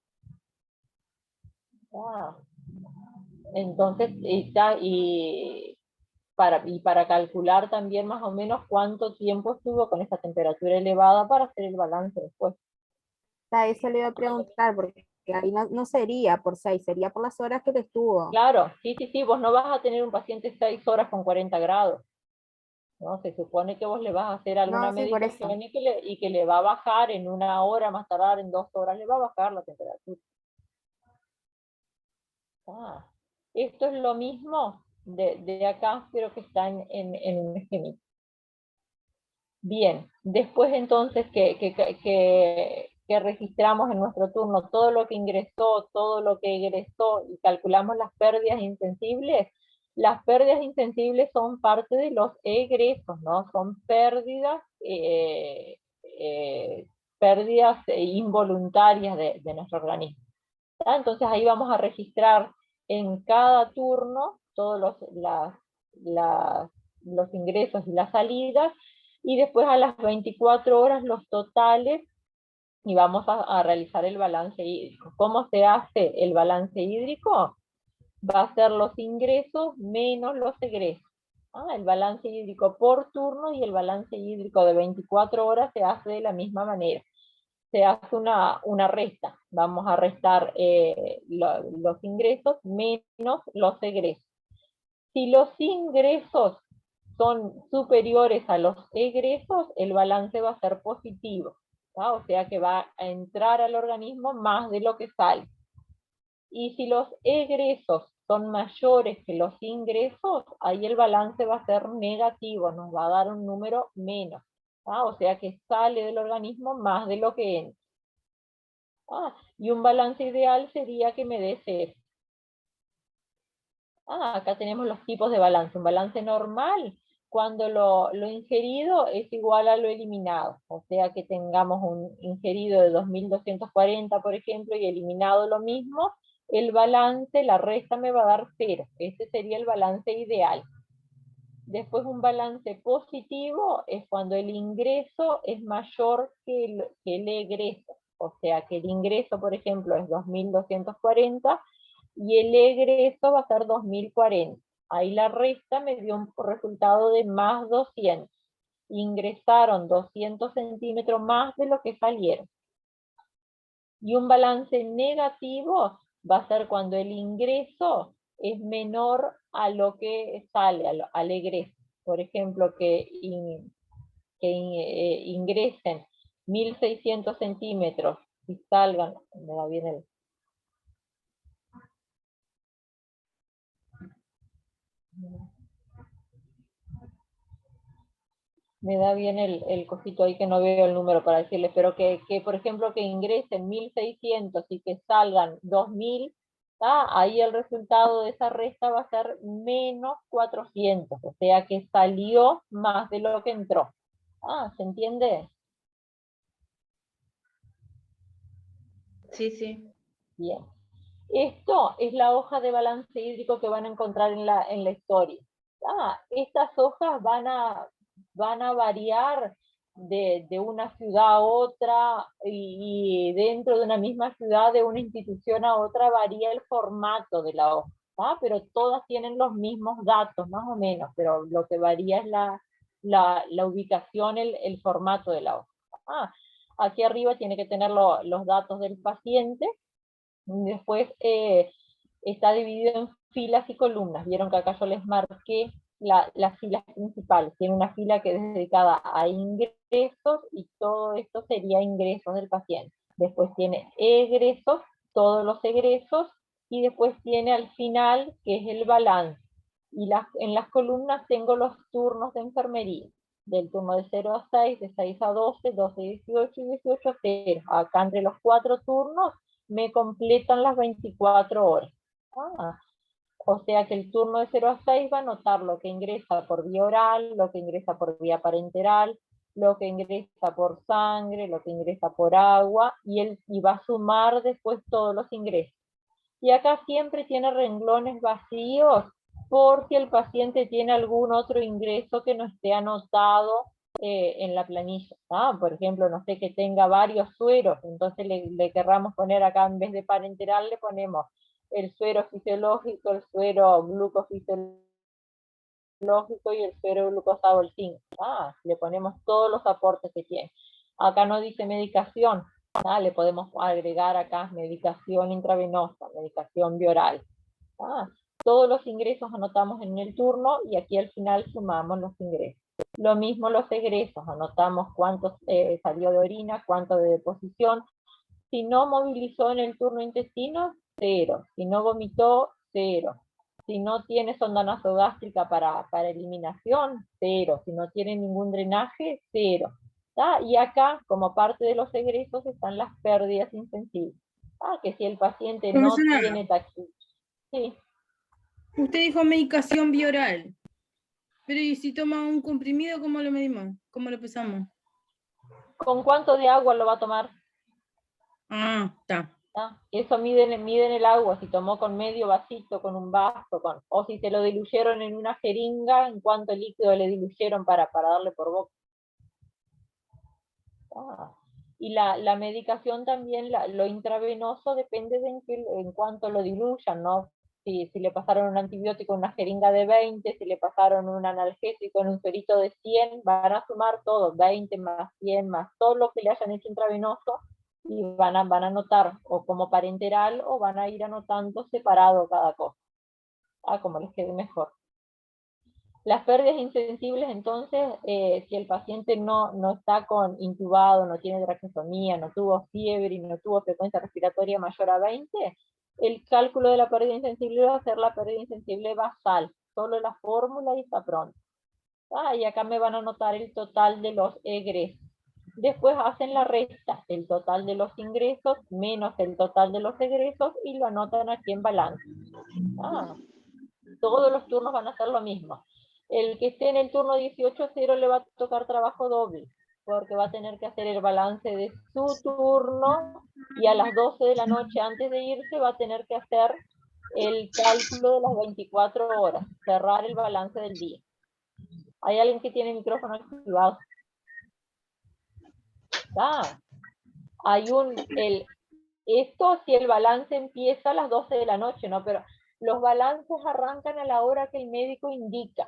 Entonces, para calcular también más o menos cuánto tiempo estuvo con esa temperatura elevada para hacer el balance después. Eso le iba a preguntar, porque ahí no sería por 6, sería por las horas que te estuvo. Claro, sí, vos no vas a tener un paciente 6 horas con 40 grados. ¿No? Se supone que vos le vas a hacer alguna medicación y que le va a bajar en 1 hora, más tardar en 2 horas, le va a bajar la temperatura. Esto es lo mismo de acá, pero que está en un esquemita. Bien, después entonces que registramos en nuestro turno todo lo que ingresó, todo lo que egresó, y calculamos las pérdidas insensibles. Las pérdidas insensibles son parte de los egresos, ¿no? Son pérdidas involuntarias de nuestro organismo. Entonces ahí vamos a registrar en cada turno todos los ingresos y las salidas, y después a las 24 horas los totales, y vamos a realizar el balance hídrico. ¿Cómo se hace el balance hídrico? Va a ser los ingresos menos los egresos. El balance hídrico por turno y el balance hídrico de 24 horas se hace de la misma manera. Se hace una resta. Vamos a restar los ingresos menos los egresos. Si los ingresos son superiores a los egresos, el balance va a ser positivo. O sea que va a entrar al organismo más de lo que sale. Y si los egresos son mayores que los ingresos, ahí el balance va a ser negativo, nos va a dar un número menos. O sea que sale del organismo más de lo que entra. Y un balance ideal sería que me dé 0. Acá tenemos los tipos de balance. Un balance normal, cuando lo ingerido es igual a lo eliminado. O sea que tengamos un ingerido de 2240, por ejemplo, y eliminado lo mismo, el balance, la resta me va a dar 0. Ese sería el balance ideal. Después un balance positivo es cuando el ingreso es mayor que el egreso. O sea que el ingreso, por ejemplo, es 2240 y el egreso va a ser 2040. Ahí la resta me dio un resultado de más 200. Ingresaron 200 centímetros más de lo que salieron. Y un balance negativo va a ser cuando el ingreso es menor a lo que sale, al egreso. Por ejemplo, que ingresen 1600 centímetros y salgan, me da bien el... Me da bien el cosito ahí que no veo el número para decirles, pero que por ejemplo que ingresen 1600 y que salgan 2000, ahí el resultado de esa resta va a ser menos 400, o sea que salió más de lo que entró. ¿Se entiende? Sí, sí. Bien. Esto es la hoja de balance hídrico que van a encontrar en la historia. Estas hojas van a variar de una ciudad a otra, y dentro de una misma ciudad, de una institución a otra, varía el formato de la hoja. Pero todas tienen los mismos datos, más o menos, pero lo que varía es la ubicación, el formato de la hoja. Aquí arriba tiene que tener los datos del paciente. Después está dividido en filas y columnas. Vieron que acá yo les marqué las filas principales. Tiene una fila que es dedicada a ingresos, y todo esto sería ingresos del paciente. Después tiene egresos, todos los egresos, y después tiene al final, que es el balance. Y en las columnas tengo los turnos de enfermería, del turno de 0 a 6, de 6 a 12, 12 a 18 y 18 a 0. Acá entre los 4 turnos me completan las 24 horas. O sea que el turno de 0 a 6 va a anotar lo que ingresa por vía oral, lo que ingresa por vía parenteral, lo que ingresa por sangre, lo que ingresa por agua, y va a sumar después todos los ingresos. Y acá siempre tiene renglones vacíos por si el paciente tiene algún otro ingreso que no esté anotado en la planilla. Por ejemplo, no sé, que tenga varios sueros, entonces le querramos poner acá, en vez de parenteral, le ponemos el suero fisiológico, el suero glucofisiológico y el suero glucosado al 5. Le ponemos todos los aportes que tiene. Acá no dice medicación. Le podemos agregar acá medicación intravenosa, medicación bioral. Todos los ingresos anotamos en el turno, y aquí al final sumamos los ingresos. Lo mismo los egresos, anotamos cuánto salió de orina, cuánto de deposición. Si no movilizó en el turno intestino, 0. Si no vomitó, 0. Si no tiene sonda nasogástrica para eliminación, 0. Si no tiene ningún drenaje, 0. Y acá, como parte de los egresos, están las pérdidas insensibles. Que si el paciente no Profesora, tiene taquicardia. Sí. usted dijo medicación bioral, pero ¿y si toma un comprimido, cómo lo medimos? ¿Cómo lo pesamos? ¿Con cuánto de agua lo va a tomar? Está. Eso miden el agua, si tomó con medio vasito, con un vaso, o si se lo diluyeron en una jeringa, en cuánto líquido le diluyeron para darle por boca. Y la medicación también, lo intravenoso, depende de en cuánto lo diluyan, ¿no? Si le pasaron un antibiótico en una jeringa de 20, si le pasaron un analgésico en un suerito de 100, van a sumar todo, 20 más 100 más todo lo que le hayan hecho intravenoso, y van a anotar o como parenteral, o van a ir anotando separado cada cosa, como les quede mejor. Las pérdidas insensibles, entonces, si el paciente no está intubado, no tiene traqueostomía, no tuvo fiebre y no tuvo frecuencia respiratoria mayor a 20, el cálculo de la pérdida insensible va a ser la pérdida insensible basal, solo la fórmula, y está pronto. Y acá me van a anotar el total de los egresos. Después hacen la resta, el total de los ingresos menos el total de los egresos y lo anotan aquí en balance. Todos los turnos van a hacer lo mismo. El que esté en el turno 18-0 le va a tocar trabajo doble, porque va a tener que hacer el balance de su turno y a las 12 de la noche antes de irse va a tener que hacer el cálculo de las 24 horas, cerrar el balance del día. ¿Hay alguien que tiene el micrófono activado? Hay esto si el balance empieza a las 12 de la noche, ¿no? Pero los balances arrancan a la hora que el médico indica.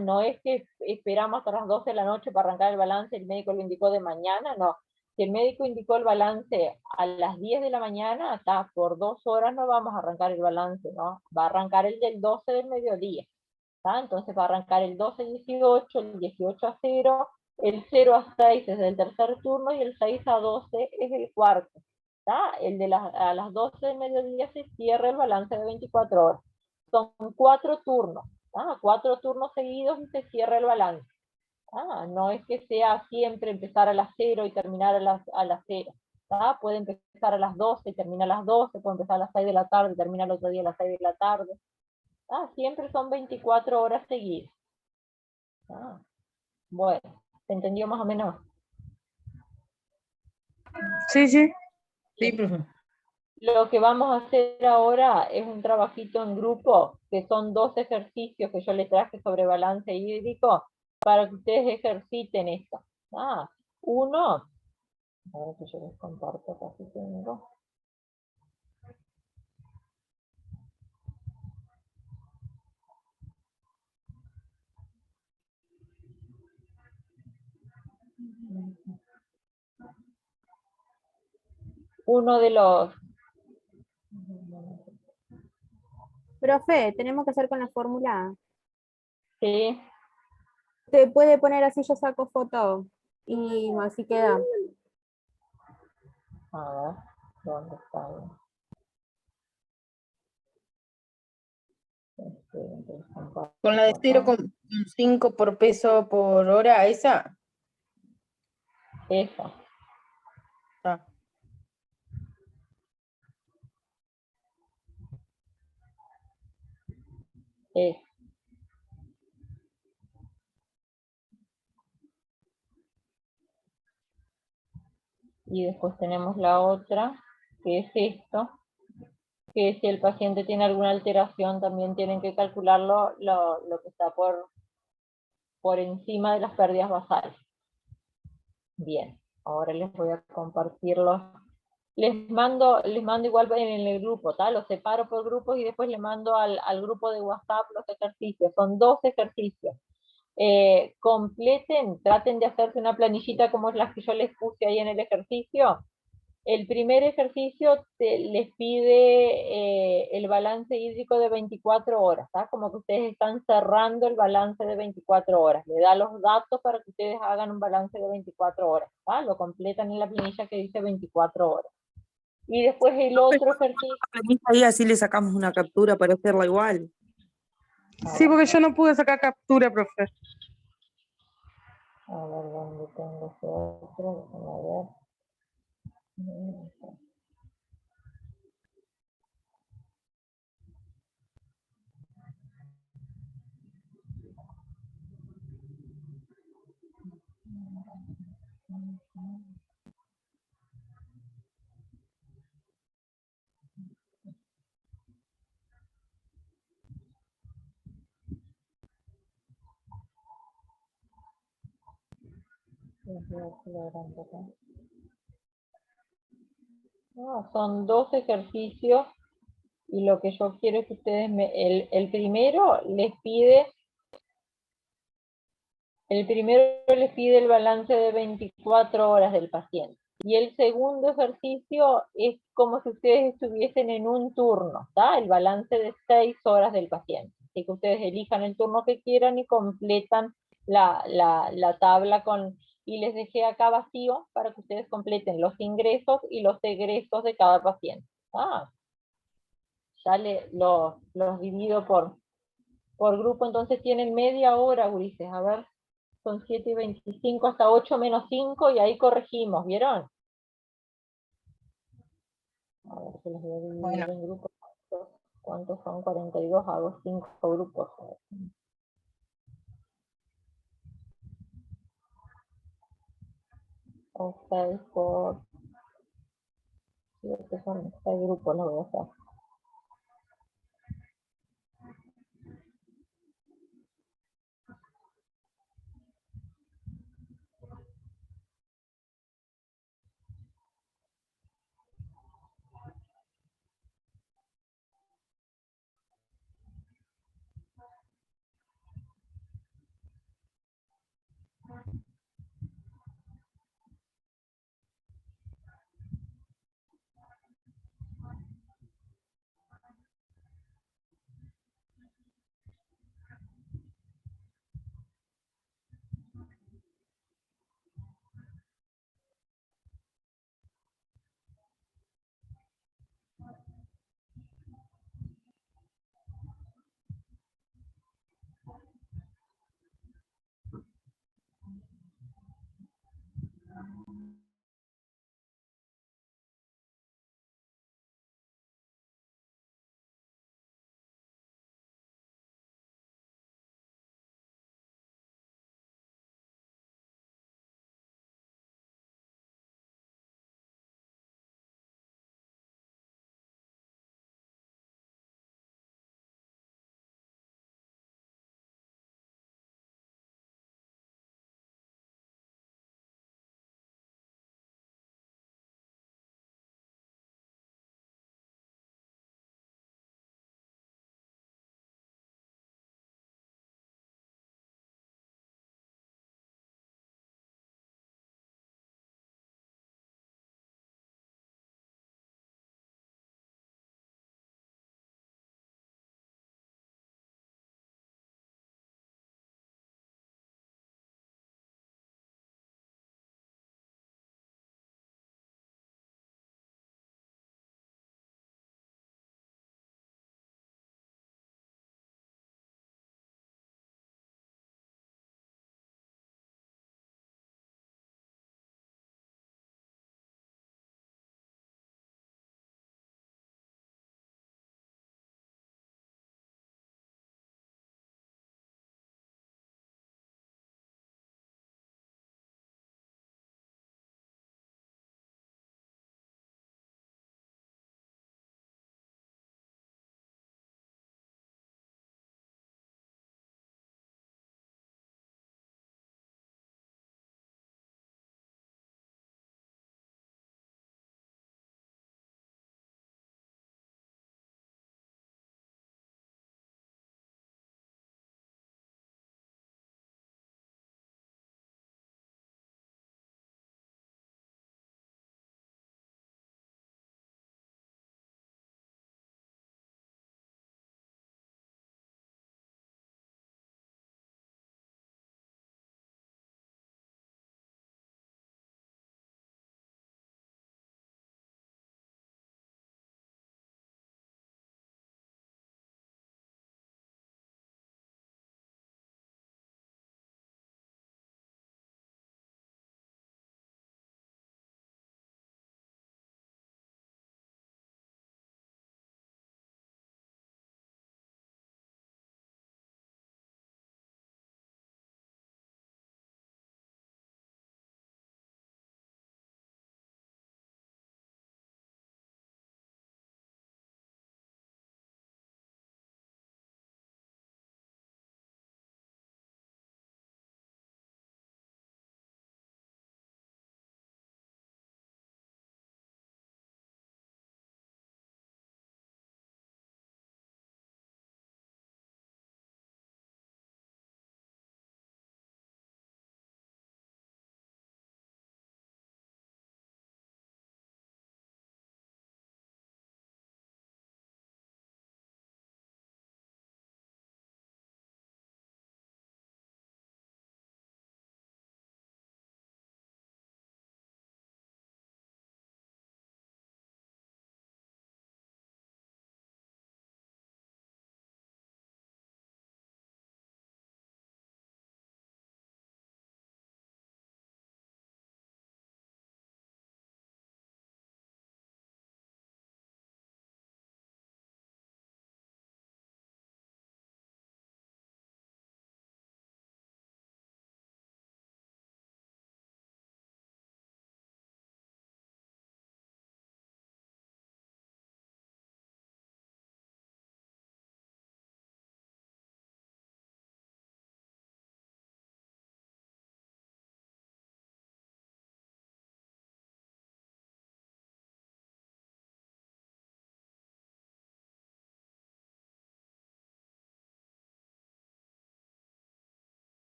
No es que esperamos hasta las 12 de la noche para arrancar el balance, el médico lo indicó de mañana, no. Si el médico indicó el balance a las 10 de la mañana, por 2 horas no vamos a arrancar el balance, ¿no? Va a arrancar el del 12 del mediodía. Entonces va a arrancar el 12-18, el 18-0, el 0-6 es el tercer turno y el 6-12 es el cuarto. El de a las 12 del mediodía se cierra el balance de 24 horas. Son 4 turnos, 4 turnos seguidos y se cierra el balance. No es que sea siempre empezar a las 0 y terminar a las 0. Puede empezar a las 12 y termina a las 12, puede empezar a las 6 de la tarde y termina el otro día a las 6 de la tarde. Siempre son 24 horas seguidas. Bueno, ¿se entendió más o menos? Sí, sí. Sí, profe. Lo que vamos a hacer ahora es un trabajito en grupo, que son 2 ejercicios que yo les traje sobre balance hídrico, para que ustedes ejerciten esto. Uno, a ver que yo les comparto acá si tengo. Uno de los... Profe, tenemos que hacer con la fórmula. Sí. Te puede poner así, yo saco foto y así queda. A ver, ¿dónde está? Con la de 0,5 por peso por hora, ¿esa? Esa. Y después tenemos la otra, que es esto, que si el paciente tiene alguna alteración también tienen que calcularlo lo que está por encima de las pérdidas basales. Bien, ahora les voy a compartirlos. Les mando igual en el grupo, los separo por grupos y después les mando al grupo de WhatsApp los ejercicios. Son 2 ejercicios. Completen, traten de hacerse una planillita como las que yo les puse ahí en el ejercicio. El primer ejercicio les pide el balance hídrico de 24 horas, como que ustedes están cerrando el balance de 24 horas. Le da los datos para que ustedes hagan un balance de 24 horas. Lo completan en la planilla que dice 24 horas. Y después el otro ejercicio... Ahí así le sacamos una captura para hacerla igual. Sí, porque yo no pude sacar captura, profe. A ver, ¿dónde tengo ese otro? Déjame ver. Son 2 ejercicios y lo que yo quiero es que ustedes el primero les pide el balance de 24 horas del paciente y el segundo ejercicio es como si ustedes estuviesen en un turno, el balance de 6 horas del paciente, así que ustedes elijan el turno que quieran y completan la tabla y les dejé acá vacío para que ustedes completen los ingresos y los egresos de cada paciente. Ya los divido por Por grupo entonces tienen media hora, Ulises. A ver, son 7:25 hasta 8 menos 5 y ahí corregimos, ¿vieron? A ver, que los voy a dividir Bueno. en grupos. ¿Cuántos son? 42, hago 5 grupos. O 6 por 7 son 6 grupos, lo voy a hacer.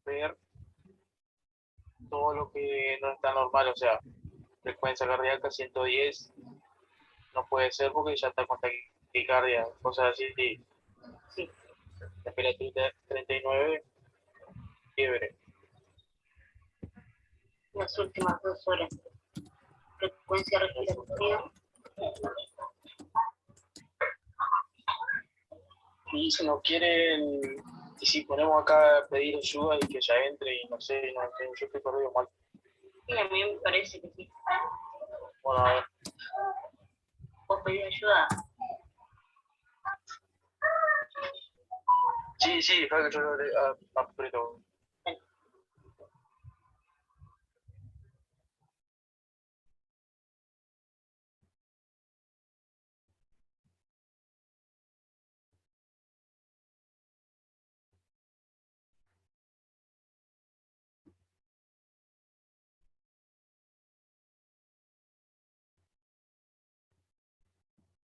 ver todo lo que no está normal, o sea, frecuencia cardíaca 110 no puede ser porque ya está con taquicardia, cosas así, Sí, temperatura 39, fiebre. las últimas 2 horas. Frecuencia respiratoria. Y si no quieren, y si ponemos acá a pedir ayuda y que ya entre y no sé, no, yo estoy perdido mal. Sí, a mí me parece que sí. Bueno, a ver. ¿Vos pedís ayuda? Sí, espera que yo aprieto.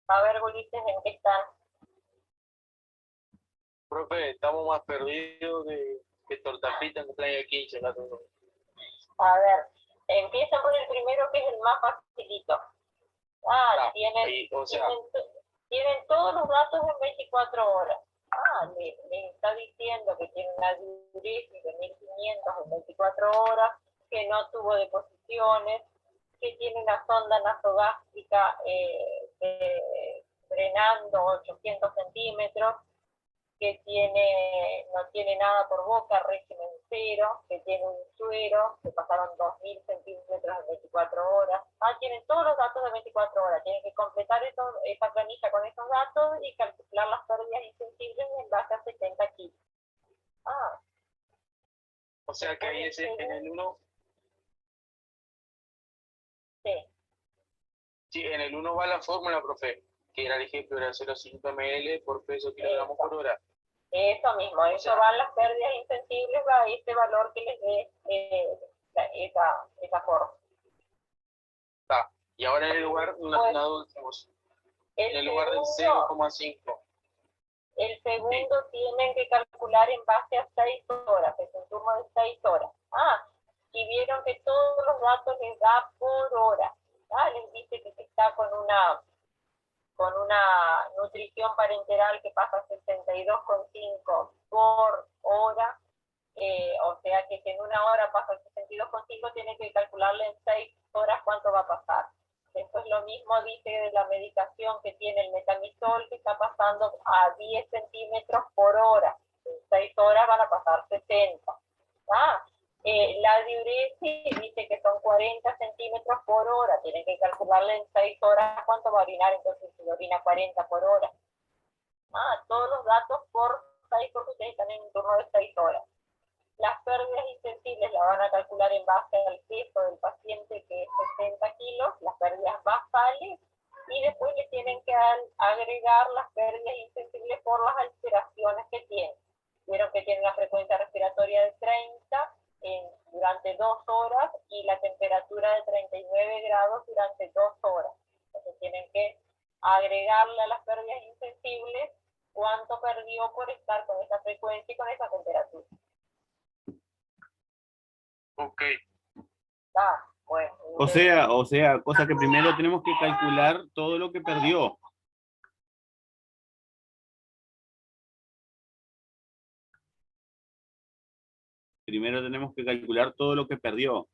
A ver, Ulises, ¿en qué están? Profe, estamos más perdidos que torta frita en cumpleaños de 15, la tengo. A ver, empiezan por el primero que es el más facilito. Tienen, ahí, o sea, tienen todos los datos en 24 horas. Les está diciendo que tiene una diuresis de 1500 en 24 horas, que no tuvo deposiciones, que tiene una sonda nasogástrica drenando 800 centímetros, que no tiene nada por boca, régimen cero, que tiene un suero, que pasaron 2000 centímetros en 24 horas. Tienen todos los datos de 24 horas. Tienen que completar esa planilla con esos datos y calcular las pérdidas insensibles en base a 70 kilos. o sea que ahí es en el 1. Sí. Sí, en el 1 va la fórmula, profe, que era el ejemplo, era 0,5 ml por peso kilogramos por hora. Eso mismo, eso van las pérdidas insensibles, va a ese valor que les dé esa forma. Y ahora en el lugar, en el lugar del 0,5. El segundo tienen que calcular en base a 6 horas, es un turno de 6 horas. Y vieron que todos los datos les da por hora. Les dice que está con una nutrición parenteral que pasa a 62,5 por hora, o sea que si en una hora pasa a 62,5, tiene que calcularle en 6 horas cuánto va a pasar. Después lo mismo dice de la medicación que tiene el metamizol, que está pasando a 10 centímetros por hora. En 6 horas van a pasar 60. La diuresis dice que son 40 centímetros por hora. Tienen que calcularle en 6 horas cuánto va a orinar, entonces si orina 40 por hora. Todos los datos por 6 porque ustedes están en un turno de 6 horas. Las pérdidas insensibles las van a calcular en base al peso del paciente, que es 60 kilos, las pérdidas basales, y después le tienen que agregar las pérdidas insensibles por las alteraciones que tiene. Vieron que tiene una frecuencia respiratoria de 30 durante 2 horas y la temperatura de 39 grados durante 2 horas. Entonces tienen que agregarle a las pérdidas insensibles cuánto perdió por estar con esa frecuencia y con esa temperatura. Ok. Bueno. O sea, cosa que primero tenemos que calcular todo lo que perdió. Primero tenemos que calcular todo lo que perdió.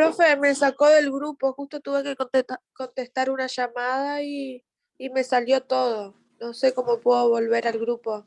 Profe, me sacó del grupo, justo tuve que contestar una llamada y me salió todo. No sé cómo puedo volver al grupo.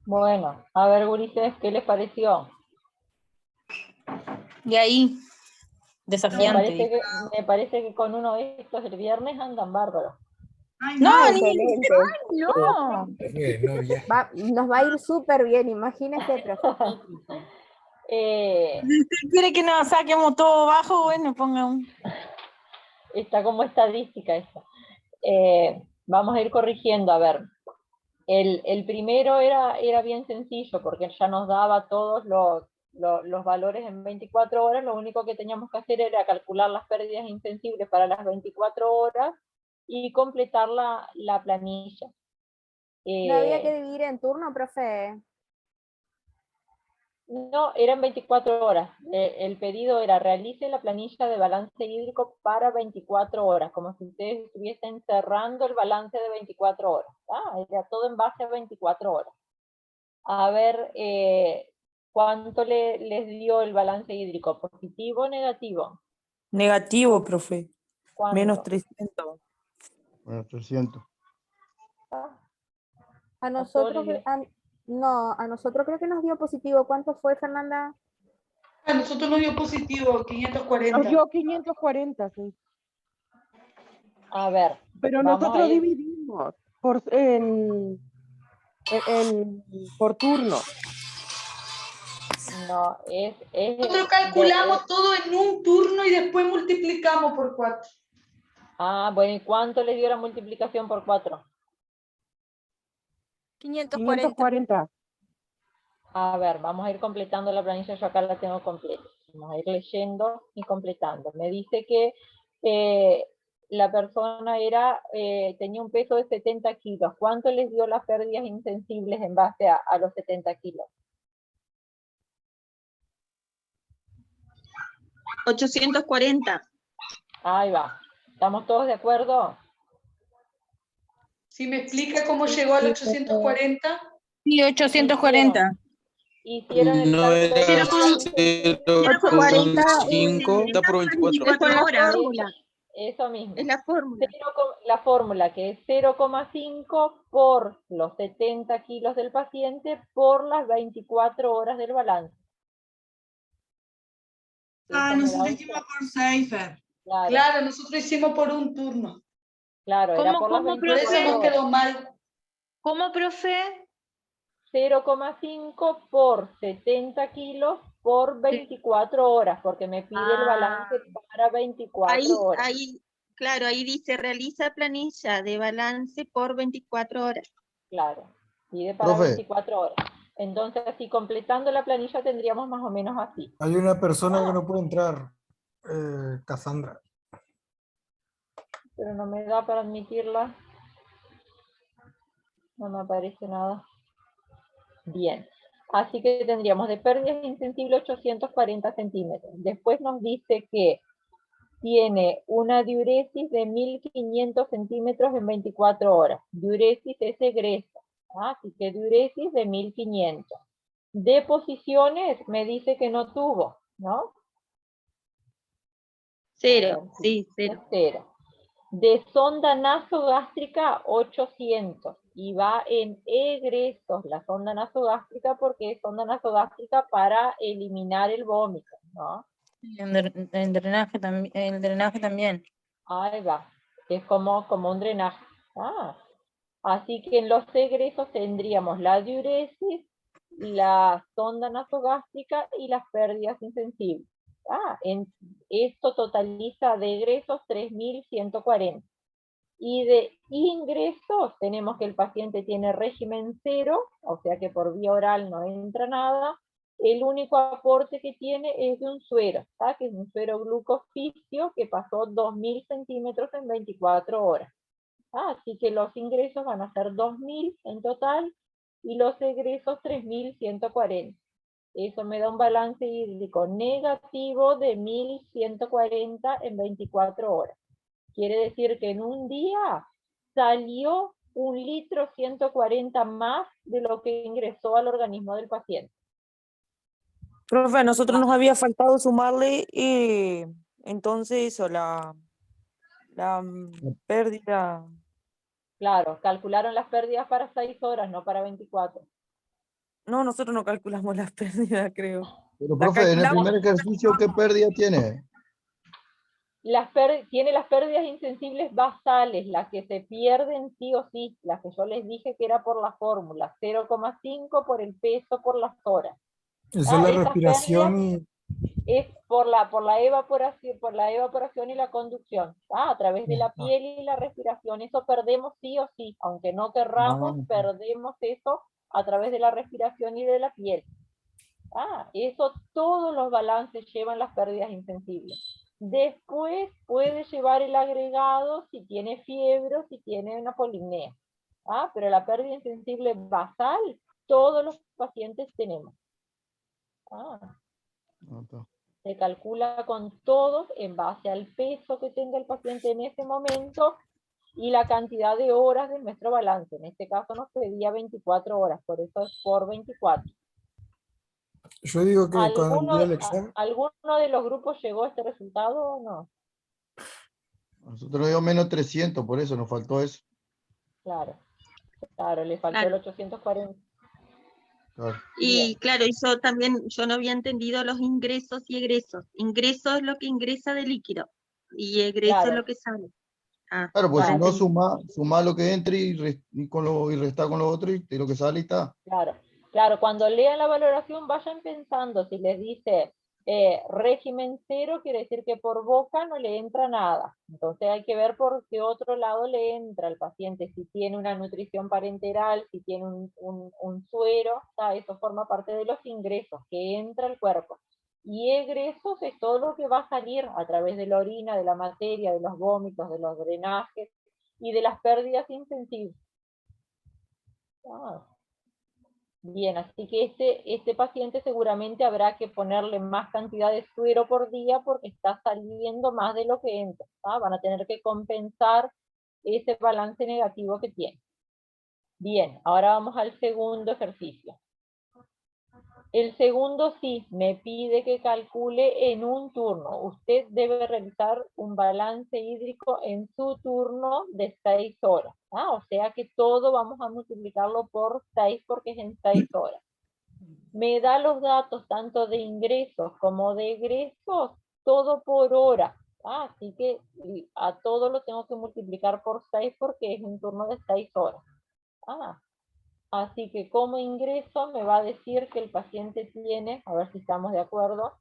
Bueno, a ver, gurises, ¿qué les pareció? De ahí, Me desafiante. parece que, me parece que con uno de estos el viernes andan bárbaros. No, ni excelente. no. Nos va a ir súper bien, imagínese, profe. Si usted quiere que nos saquemos todo bajo, bueno, ponga un... Está como estadística esa. Vamos a ir corrigiendo, a ver. El primero era bien sencillo porque ya nos daba todos los valores en 24 horas, lo único que teníamos que hacer era calcular las pérdidas insensibles para las 24 horas y completar la planilla. ¿No había que dividir en turno, profe? No, eran 24 horas. El pedido era realice la planilla de balance hídrico para 24 horas, como si ustedes estuviesen cerrando el balance de 24 horas. Era todo en base a 24 horas. A ver, ¿cuánto les dio el balance hídrico? ¿Positivo o negativo? Negativo, profe. ¿Cuánto? Menos 300. Bueno, 300. A nosotros, no, a nosotros creo que nos dio positivo. ¿Cuánto fue, Fernanda? A nosotros nos dio positivo, 540. Nos dio 540, sí. A ver. Pero vamos nosotros a ir. dividimos por turno. No, es Nosotros calculamos todo en un turno y después multiplicamos por 4. Bueno, ¿y cuánto les dio la multiplicación por 4? 540. A ver, vamos a ir completando la planilla, yo acá la tengo completa. Vamos a ir leyendo y completando. Me dice que la persona tenía un peso de 70 kilos. ¿Cuánto les dio las pérdidas insensibles en base a los 70 kilos? 840. Ahí va. ¿Estamos todos de acuerdo? ¿Sí me explica cómo llegó al 840? Sí, 840. Hicieron el No cálculo era de 0,5, da por 24 horas. Eso mismo. Es la fórmula. La fórmula que es 0,5 por los 70 kilos del paciente por las 24 horas del balance. Nosotros hicimos por Cypher. Claro, nosotros hicimos por un turno. Claro, era por las 24 Por eso nos quedó mal. ¿Cómo, profe? 0,5 por 70 kilos por 24 horas, porque me pide el balance para 24 horas. Claro, ahí dice realiza planilla de balance por 24 horas. Claro, pide para Profe. 24 horas. Entonces, así completando la planilla tendríamos más o menos así. Hay una persona que no puede entrar, Cassandra. Pero no me da para admitirla. No me aparece nada. Bien. Así que tendríamos de pérdidas insensibles 840 centímetros. Después nos dice que tiene una diuresis de 1500 centímetros en 24 horas. Diuresis es egreso. Así que diuresis de 1500. De posiciones me dice que no tuvo, ¿no? Cero, sí, cero. Cero. De sonda nasogástrica 800 y va en egresos la sonda nasogástrica porque es sonda nasogástrica para eliminar el vómito, ¿no? El drenaje también. Ahí va, es como un drenaje. Así que en los egresos tendríamos la diuresis, la sonda nasogástrica y las pérdidas insensibles. Esto totaliza de egresos 3.140. Y de ingresos tenemos que el paciente tiene régimen 0, o sea que por vía oral no entra nada. El único aporte que tiene es de un suero, que es un suero glucofisio que pasó 2.000 centímetros en 24 horas. Así que los ingresos van a ser 2.000 en total y los egresos 3.140. Eso me da un balance hídrico negativo de 1.140 en 24 horas. Quiere decir que en un día salió 1,140 más de lo que ingresó al organismo del paciente. Profe, a nosotros nos había faltado sumarle entonces eso, la pérdida. Claro, calcularon las pérdidas para 6 horas, no para 24. No, nosotros no calculamos las pérdidas, creo. Pero, La profe, en el calculamos. primer ejercicio, ¿qué pérdida tiene? Tiene las pérdidas insensibles basales, las que se pierden sí o sí, las que yo les dije que era por la fórmula, 0,5 por el peso por las horas. Esa es la Esas respiración pérdidas y... es por la evaporación y la conducción, a través de la piel y la respiración. Eso perdemos sí o sí, aunque no querramos, perdemos eso a través de la respiración y de la piel. Eso todos los balances llevan las pérdidas insensibles. Después puede llevar el agregado si tiene fiebre o si tiene una polimnea. Pero la pérdida insensible basal, todos los pacientes tenemos. Ah, Ah, está. se calcula con todos en base al peso que tenga el paciente en ese momento y la cantidad de horas de nuestro balance. En este caso nos pedía 24 horas, por eso es por 24. Yo digo que cuando el día del examen, ¿Alguno de los grupos llegó a este resultado o no? Nosotros dio menos 300, por eso nos faltó eso. Claro, claro, le faltó el 840. Claro. Y claro, yo no había entendido los ingresos y egresos. Ingreso es lo que ingresa de líquido y egreso es Claro. lo que sale. Ah, Claro, pues si ya no entendí. suma lo que entre y resta con lo otro y lo que sale y está. Claro, claro, cuando lean la valoración vayan pensando, si les dice régimen cero, quiere decir que por boca no le entra nada. Entonces hay que ver por qué otro lado le entra al paciente, si tiene una nutrición parenteral, si tiene un suero, eso forma parte de los ingresos que entra al cuerpo. Y egresos es todo lo que va a salir a través de la orina, de la materia, de los vómitos, de los drenajes y de las pérdidas intensivas. Ah. Bien, así que este paciente seguramente habrá que ponerle más cantidad de suero por día porque está saliendo más de lo que entra. Van a tener que compensar ese balance negativo que tiene. Bien, ahora vamos al segundo ejercicio. El segundo sí, me pide que calcule en un turno. Usted debe realizar un balance hídrico en su turno de 6 horas. O sea que todo vamos a multiplicarlo por 6 porque es en 6 horas. Me da los datos tanto de ingresos como de egresos, todo por hora. Así que a todo lo tengo que multiplicar por 6 porque es un turno de 6 horas. Así que como ingreso me va a decir que el paciente tiene, a ver si estamos de acuerdo,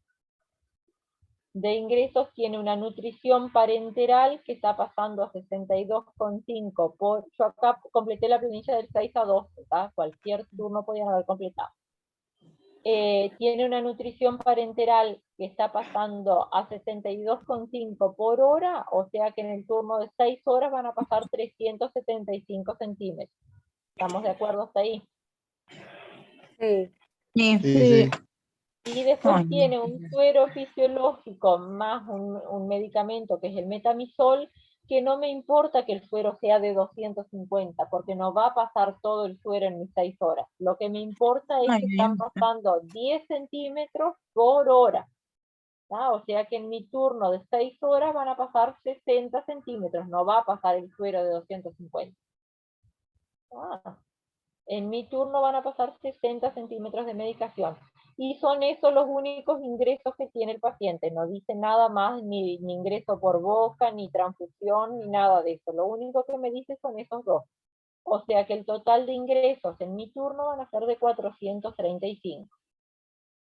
de ingresos tiene una nutrición parenteral que está pasando a 62,5 por, yo acá completé la planilla del 6 a 12, cualquier turno podían haber completado. Tiene una nutrición parenteral que está pasando a 62,5 por hora, o sea que en el turno de 6 horas van a pasar 375 centímetros. ¿Estamos de acuerdo hasta ahí? Sí. Sí. Y después tiene un suero fisiológico más un medicamento que es el metamisol, que no me importa que el suero sea de 250, porque no va a pasar todo el suero en mis 6 horas. Lo que me importa es que están pasando 10 centímetros por hora. O sea que en mi turno de 6 horas van a pasar 60 centímetros, no va a pasar el suero de 250. En mi turno van a pasar 60 centímetros de medicación. Y son esos los únicos ingresos que tiene el paciente. No dice nada más, ni ingreso por boca, ni transfusión, ni nada de eso. Lo único que me dice son esos dos. O sea que el total de ingresos en mi turno van a ser de 435.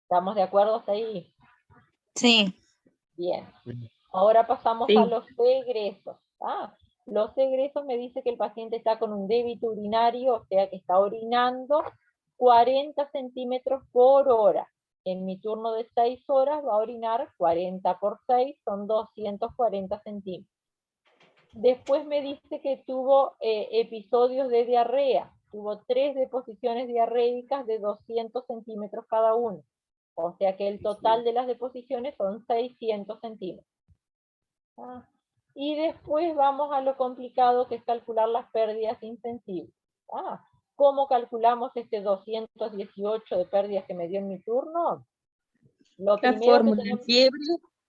¿Estamos de acuerdo hasta ahí? Sí. Bien. Ahora pasamos Sí. a los egresos. Los egresos me dice que el paciente está con un débito urinario, o sea que está orinando 40 centímetros por hora. En mi turno de 6 horas va a orinar 40 por 6, son 240 centímetros. Después me dice que tuvo episodios de diarrea. Tuvo 3 deposiciones diarreicas de 200 centímetros cada uno. O sea que el total de las deposiciones son 600 centímetros. Y después vamos a lo complicado que es calcular las pérdidas insensibles. ¿Cómo calculamos este 218 de pérdidas que me dio en mi turno? La fórmula, el fiebre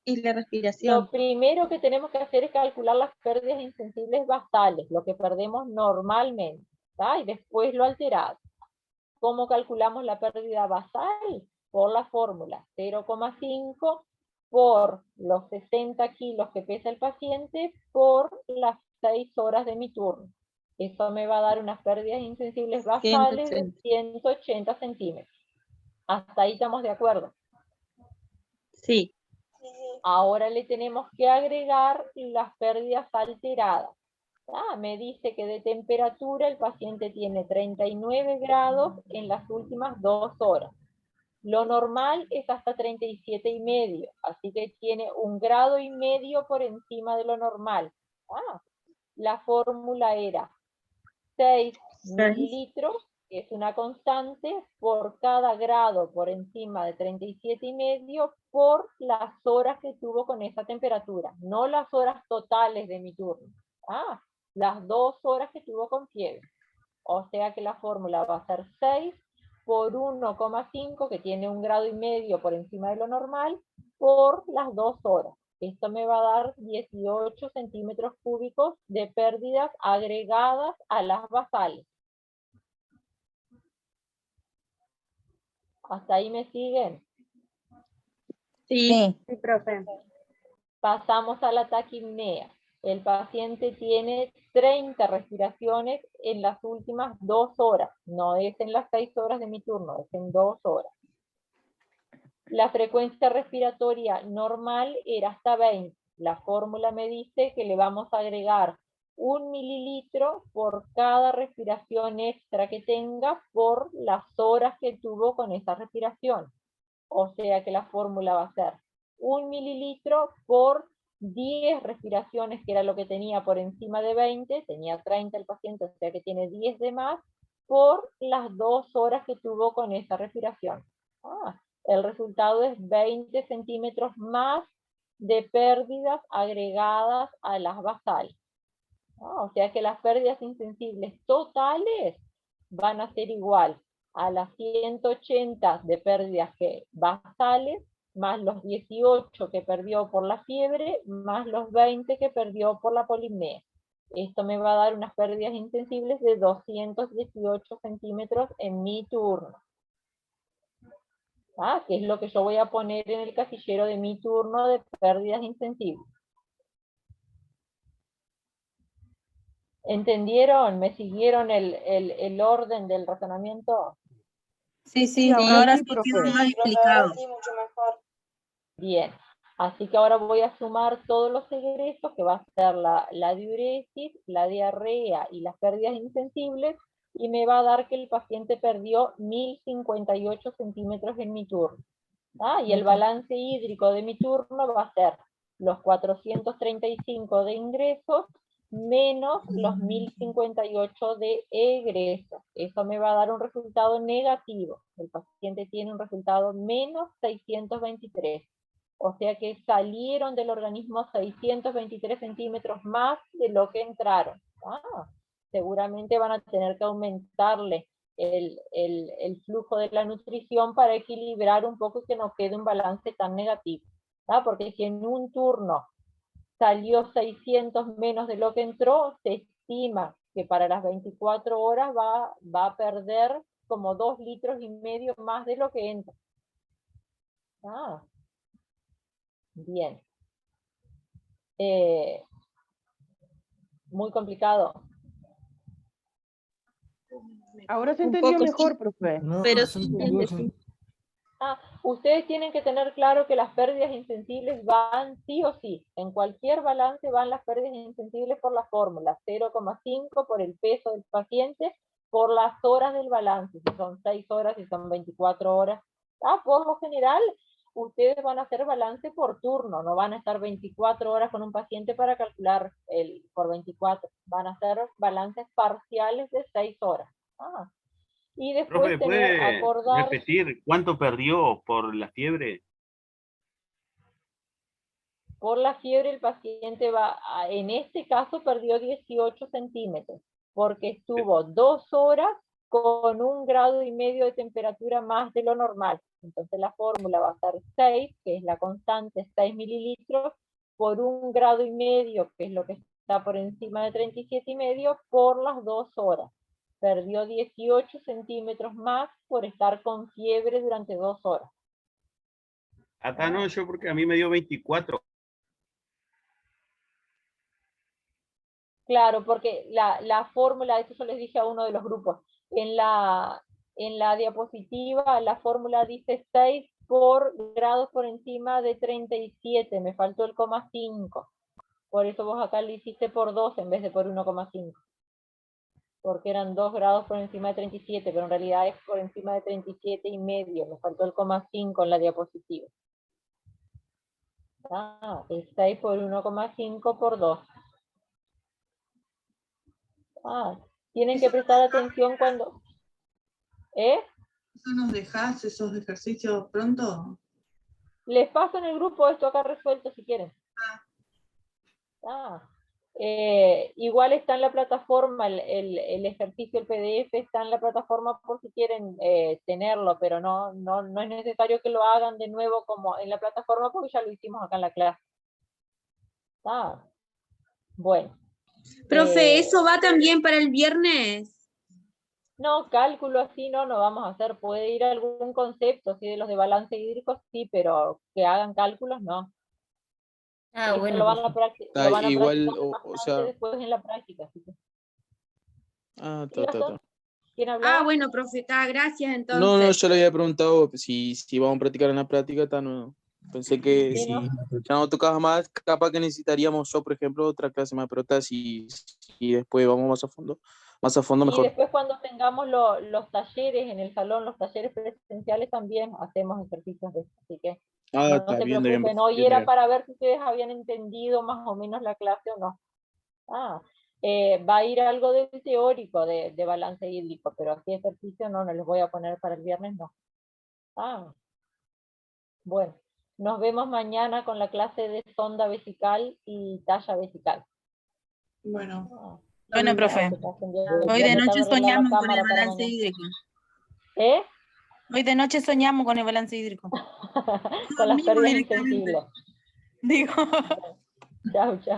y la respiración. Lo primero que tenemos que hacer es calcular las pérdidas insensibles basales, lo que perdemos normalmente, y después lo alterado. ¿Cómo calculamos la pérdida basal? Por la fórmula 0,5 por los 60 kilos que pesa el paciente por las 6 horas de mi turno. Eso me va a dar unas pérdidas insensibles basales de 180 centímetros. ¿Hasta ahí estamos de acuerdo? Sí. Ahora le tenemos que agregar las pérdidas alteradas. Me dice que de temperatura el paciente tiene 39 grados en las últimas 2 horas. Lo normal es hasta 37,5, así que tiene 1,5 grados por encima de lo normal. La fórmula era 6 mililitros que es una constante, por cada grado por encima de 37,5 por las horas que tuvo con esa temperatura, no las horas totales de mi turno. Las 2 horas que tuvo con fiebre. O sea que la fórmula va a ser 6 por 1,5, que tiene 1,5 grados por encima de lo normal, por las 2 horas. Esto me va a dar 18 centímetros cúbicos de pérdidas agregadas a las basales. ¿Hasta ahí me siguen? Sí. Sí, profe. Pasamos a la taquipnea. El paciente tiene 30 respiraciones en las últimas 2 horas. No es en las 6 horas de mi turno, es en 2 horas. La frecuencia respiratoria normal era hasta 20. La fórmula me dice que le vamos a agregar 1 mililitro por cada respiración extra que tenga por las horas que tuvo con esa respiración. O sea que la fórmula va a ser 1 mililitro por 10 respiraciones, que era lo que tenía por encima de 20, tenía 30 el paciente, o sea que tiene 10 de más, por las 2 horas que tuvo con esa respiración. El resultado es 20 centímetros más de pérdidas agregadas a las basales. O sea que las pérdidas insensibles totales van a ser igual a las 180 de pérdidas basales, más los 18 que perdió por la fiebre, más los 20 que perdió por la polipnea. Esto me va a dar unas pérdidas insensibles de 218 centímetros en mi turno. Que es lo que yo voy a poner en el casillero de mi turno de pérdidas insensibles. ¿Entendieron? ¿Me siguieron el orden del razonamiento? Sí, sí, ahora ahora sí, sí profe. quedó más Sí, profe, explicado. ahora sí, mucho mejor. Bien, así que ahora voy a sumar todos los egresos, que va a ser la diuresis, la diarrea y las pérdidas insensibles, y me va a dar que el paciente perdió 1058 centímetros en mi turno. Y el balance hídrico de mi turno va a ser los 435 de ingresos menos los 1058 de egresos. Eso me va a dar un resultado negativo. El paciente tiene un resultado menos 623. O sea que salieron del organismo 623 centímetros más de lo que entraron. Seguramente van a tener que aumentarle el flujo de la nutrición para equilibrar un poco y que no quede un balance tan negativo. Porque si en un turno salió 600 menos de lo que entró, se estima que para las 24 horas va a perder como 2,5 litros más de lo que entra. Bien. Muy complicado. Ahora se Un entendió poco mejor, sí, profe. pero sí, sí. Ustedes tienen que tener claro que las pérdidas insensibles van sí o sí. En cualquier balance van las pérdidas insensibles por la fórmula. 0,5 por el peso del paciente, por las horas del balance. Si son 6 horas, si son 24 horas. Por lo general, ustedes van a hacer balance por turno. No van a estar 24 horas con un paciente para calcular por 24. Van a hacer balances parciales de 6 horas. Y después Profe, ¿puede acordar... repetir cuánto perdió por la fiebre? Por la fiebre el paciente en este caso perdió 18 centímetros, porque estuvo 2 horas con 1,5 grados de temperatura más de lo normal. Entonces la fórmula va a ser 6, que es la constante, 6 mililitros, por 1,5 grados, que es lo que está por encima de 37,5, por las 2 horas. Perdió 18 centímetros más por estar con fiebre durante 2 horas. Acá no, yo porque a mí me dio 24. Claro, porque la fórmula, eso yo les dije a uno de los grupos, en la diapositiva la fórmula dice 6 por grados por encima de 37, me faltó el 0,5. Por eso vos acá lo hiciste por 2 en vez de por 1,5. Porque eran 2 grados por encima de 37, pero en realidad es por encima de 37,5, me faltó el 0,5 en la diapositiva. Es 6 por 1,5 por 2. Tienen que prestar atención cuando... ¿Eso nos dejás, esos ejercicios pronto? Les paso en el grupo esto acá resuelto si quieren. Igual está en la plataforma, el ejercicio, el PDF está en la plataforma por si quieren tenerlo, pero no es necesario que lo hagan de nuevo como en la plataforma porque ya lo hicimos acá en la clase. Bueno. Profe, ¿eso va también para el viernes? No, cálculo así no vamos a hacer. Puede ir algún concepto, sí, de los de balance hídrico, sí, pero que hagan cálculos, no. Esto bueno. lo van a practicar igual, bastante o sea, después en la práctica. Así que. ta. ¿Quién hablaba? Bueno, profe, gracias entonces. No, yo le había preguntado si vamos a practicar en la práctica, no. Pensé que Sí, si ¿no? ya no tocaba más, capaz que necesitaríamos yo, por ejemplo, otra clase más, pero si después vamos más a fondo Y mejor. después cuando tengamos los talleres en el salón, los talleres presenciales también hacemos ejercicios de eso, así que no Está se bien, preocupen. Hoy bien. era para ver si ustedes habían entendido más o menos la clase o no. Va a ir algo del teórico de balance hídrico, pero aquí ejercicio no les voy a poner para el viernes, no. Bueno, nos vemos mañana con la clase de sonda vesical y talla vesical. Bueno. Bueno, profe. Hoy de noche soñamos con el balance hídrico. Hoy de noche soñamos con el balance hídrico. Con las pérdidas insensibles. Digo. Chao. Chao.